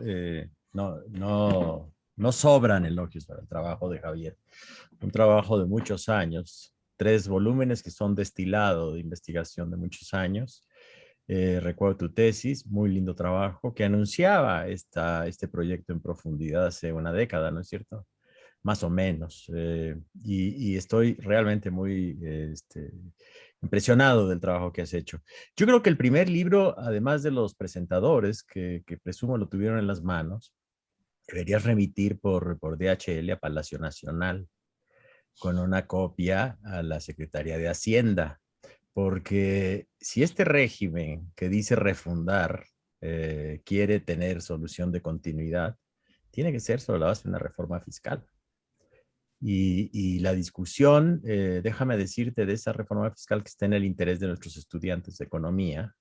no sobran elogios para el trabajo de Javier. Un trabajo de muchos años, 3 volúmenes que son destilado de investigación de muchos años. Recuerdo tu tesis, muy lindo trabajo, que anunciaba este proyecto en profundidad hace una década, ¿no es cierto? Más o menos. Y estoy realmente muy impresionado del trabajo que has hecho. Yo creo que el primer libro, además de los presentadores, que presumo lo tuvieron en las manos, deberías remitir por DHL a Palacio Nacional con una copia a la Secretaría de Hacienda, porque si este régimen que dice refundar quiere tener solución de continuidad, tiene que ser sobre la base de una reforma fiscal. Y la discusión, déjame decirte, de esa reforma fiscal que está en el interés de nuestros estudiantes de economía,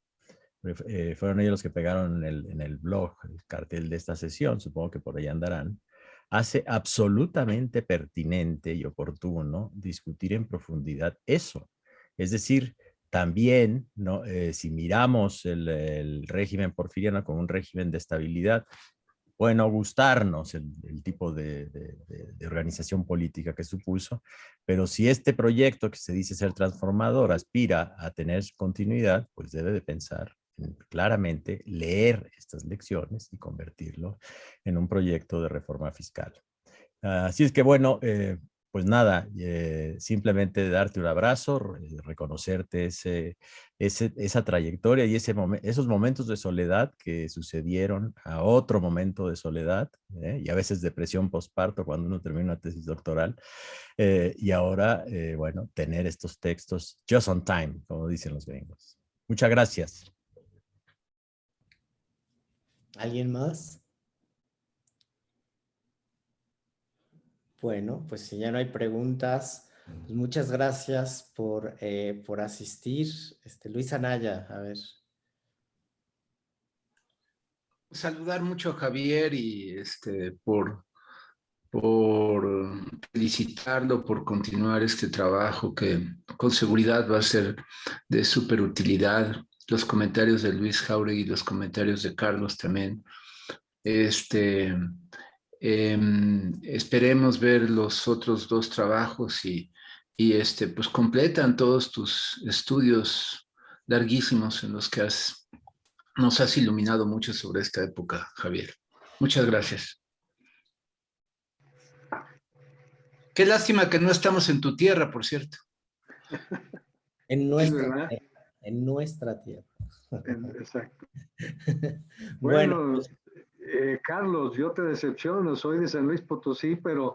fueron ellos los que pegaron en el blog el cartel de esta sesión, supongo que por ahí andarán, hace absolutamente pertinente y oportuno discutir en profundidad eso. Es decir, también, ¿no? Si miramos el régimen porfiriano como un régimen de estabilidad, bueno, gustarnos el tipo de organización política que supuso, pero si este proyecto que se dice ser transformador aspira a tener continuidad, pues debe de pensar en claramente leer estas lecciones y convertirlo en un proyecto de reforma fiscal. Así es que bueno, pues nada, simplemente darte un abrazo, reconocerte esa trayectoria y esos momentos de soledad que sucedieron a otro momento de soledad, y a veces depresión postparto cuando uno termina una tesis doctoral, y ahora, bueno, tener estos textos just on time, como dicen los gringos. Muchas gracias. ¿Alguien más? Bueno, pues si ya no hay preguntas, Pues muchas gracias por asistir. Luis Anaya, a ver. Saludar mucho a Javier y por felicitarlo por continuar este trabajo que con seguridad va a ser de súper utilidad. Los comentarios de Luis Jáuregui y los comentarios de Carlos también. Esperemos ver los otros dos trabajos y pues completan todos tus estudios larguísimos en los que nos has iluminado mucho sobre esta época, Javier. Muchas gracias. Qué lástima que no estamos en tu tierra, por cierto. En Sí, nuestra ¿verdad? tierra. En nuestra tierra. Exacto. Bueno, Bueno, pues, Carlos, yo te decepciono, soy de San Luis Potosí, pero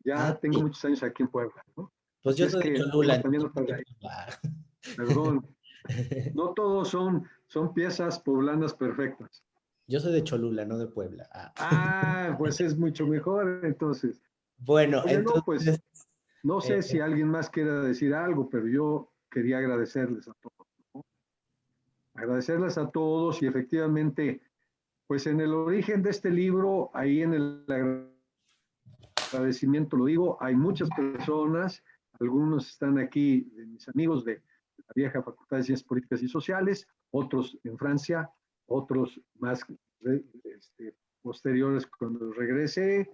ya tengo sí, muchos años aquí en Puebla, ¿no? pues Así yo es soy de que Cholula, tengo también entonces otra no te raíz. preocupes. Perdón, no todos son piezas poblanas perfectas. Yo soy de Cholula, no de Puebla. Ah. Ah, pues es mucho mejor, entonces. Bueno, Oye, no, pues entonces, no eh, sé si alguien más quiera decir algo, pero yo quería agradecerles a todos, ¿no? Agradecerles a todos y efectivamente, pues en el origen de este libro, ahí en el agradecimiento lo digo, hay muchas personas, algunos están aquí, de mis amigos de la vieja Facultad de Ciencias Políticas y Sociales, otros en Francia, otros más posteriores cuando regresé.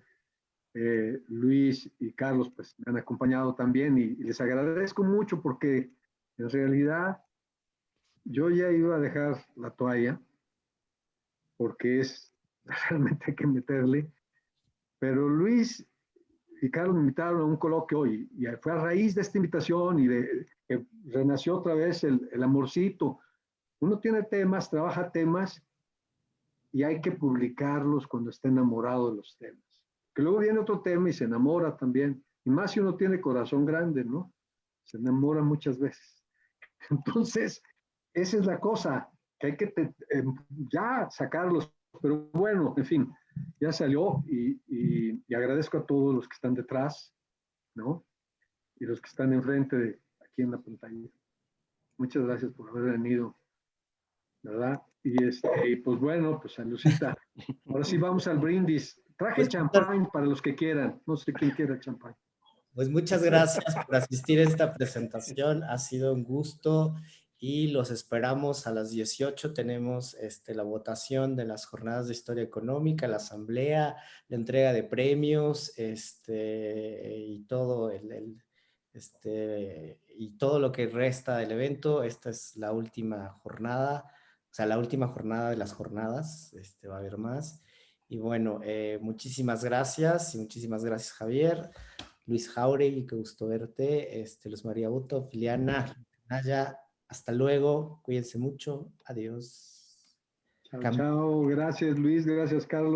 Luis y Carlos pues me han acompañado también y les agradezco mucho porque en realidad yo ya iba a dejar la toalla porque es realmente hay que meterle, pero Luis y Carlos me invitaron a un coloquio y fue a raíz de esta invitación y de que renació otra vez el amorcito. Uno tiene temas, trabaja temas y hay que publicarlos cuando está enamorado de los temas. Que luego viene otro tema y se enamora también. Y más si uno tiene corazón grande, ¿no? Se enamora muchas veces. Entonces, esa es la cosa, que hay que ya sacarlos. Pero bueno, en fin, ya salió y agradezco a todos los que están detrás, ¿no? Y los que están enfrente de aquí en la pantalla. Muchas gracias por haber venido, ¿verdad? Y pues bueno, pues Lucita, ahora sí vamos al brindis. Traje pues, champán para los que quieran. No sé quién quiera champán. pues muchas gracias por asistir a esta presentación. Ha sido un gusto y los esperamos a las 18. Tenemos la votación de las jornadas de historia económica, la asamblea, la entrega de premios, y todo y todo lo que resta del evento. Esta es la última jornada, o sea, la última jornada de las jornadas. Va a haber más. Y bueno, muchísimas gracias y muchísimas gracias, Javier. Luis Jáuregui, qué gusto verte. Luz María Uto, Filiana, Naya, hasta luego. Cuídense mucho. Adiós. Chao, chao. Gracias, Luis. Gracias, Carlos.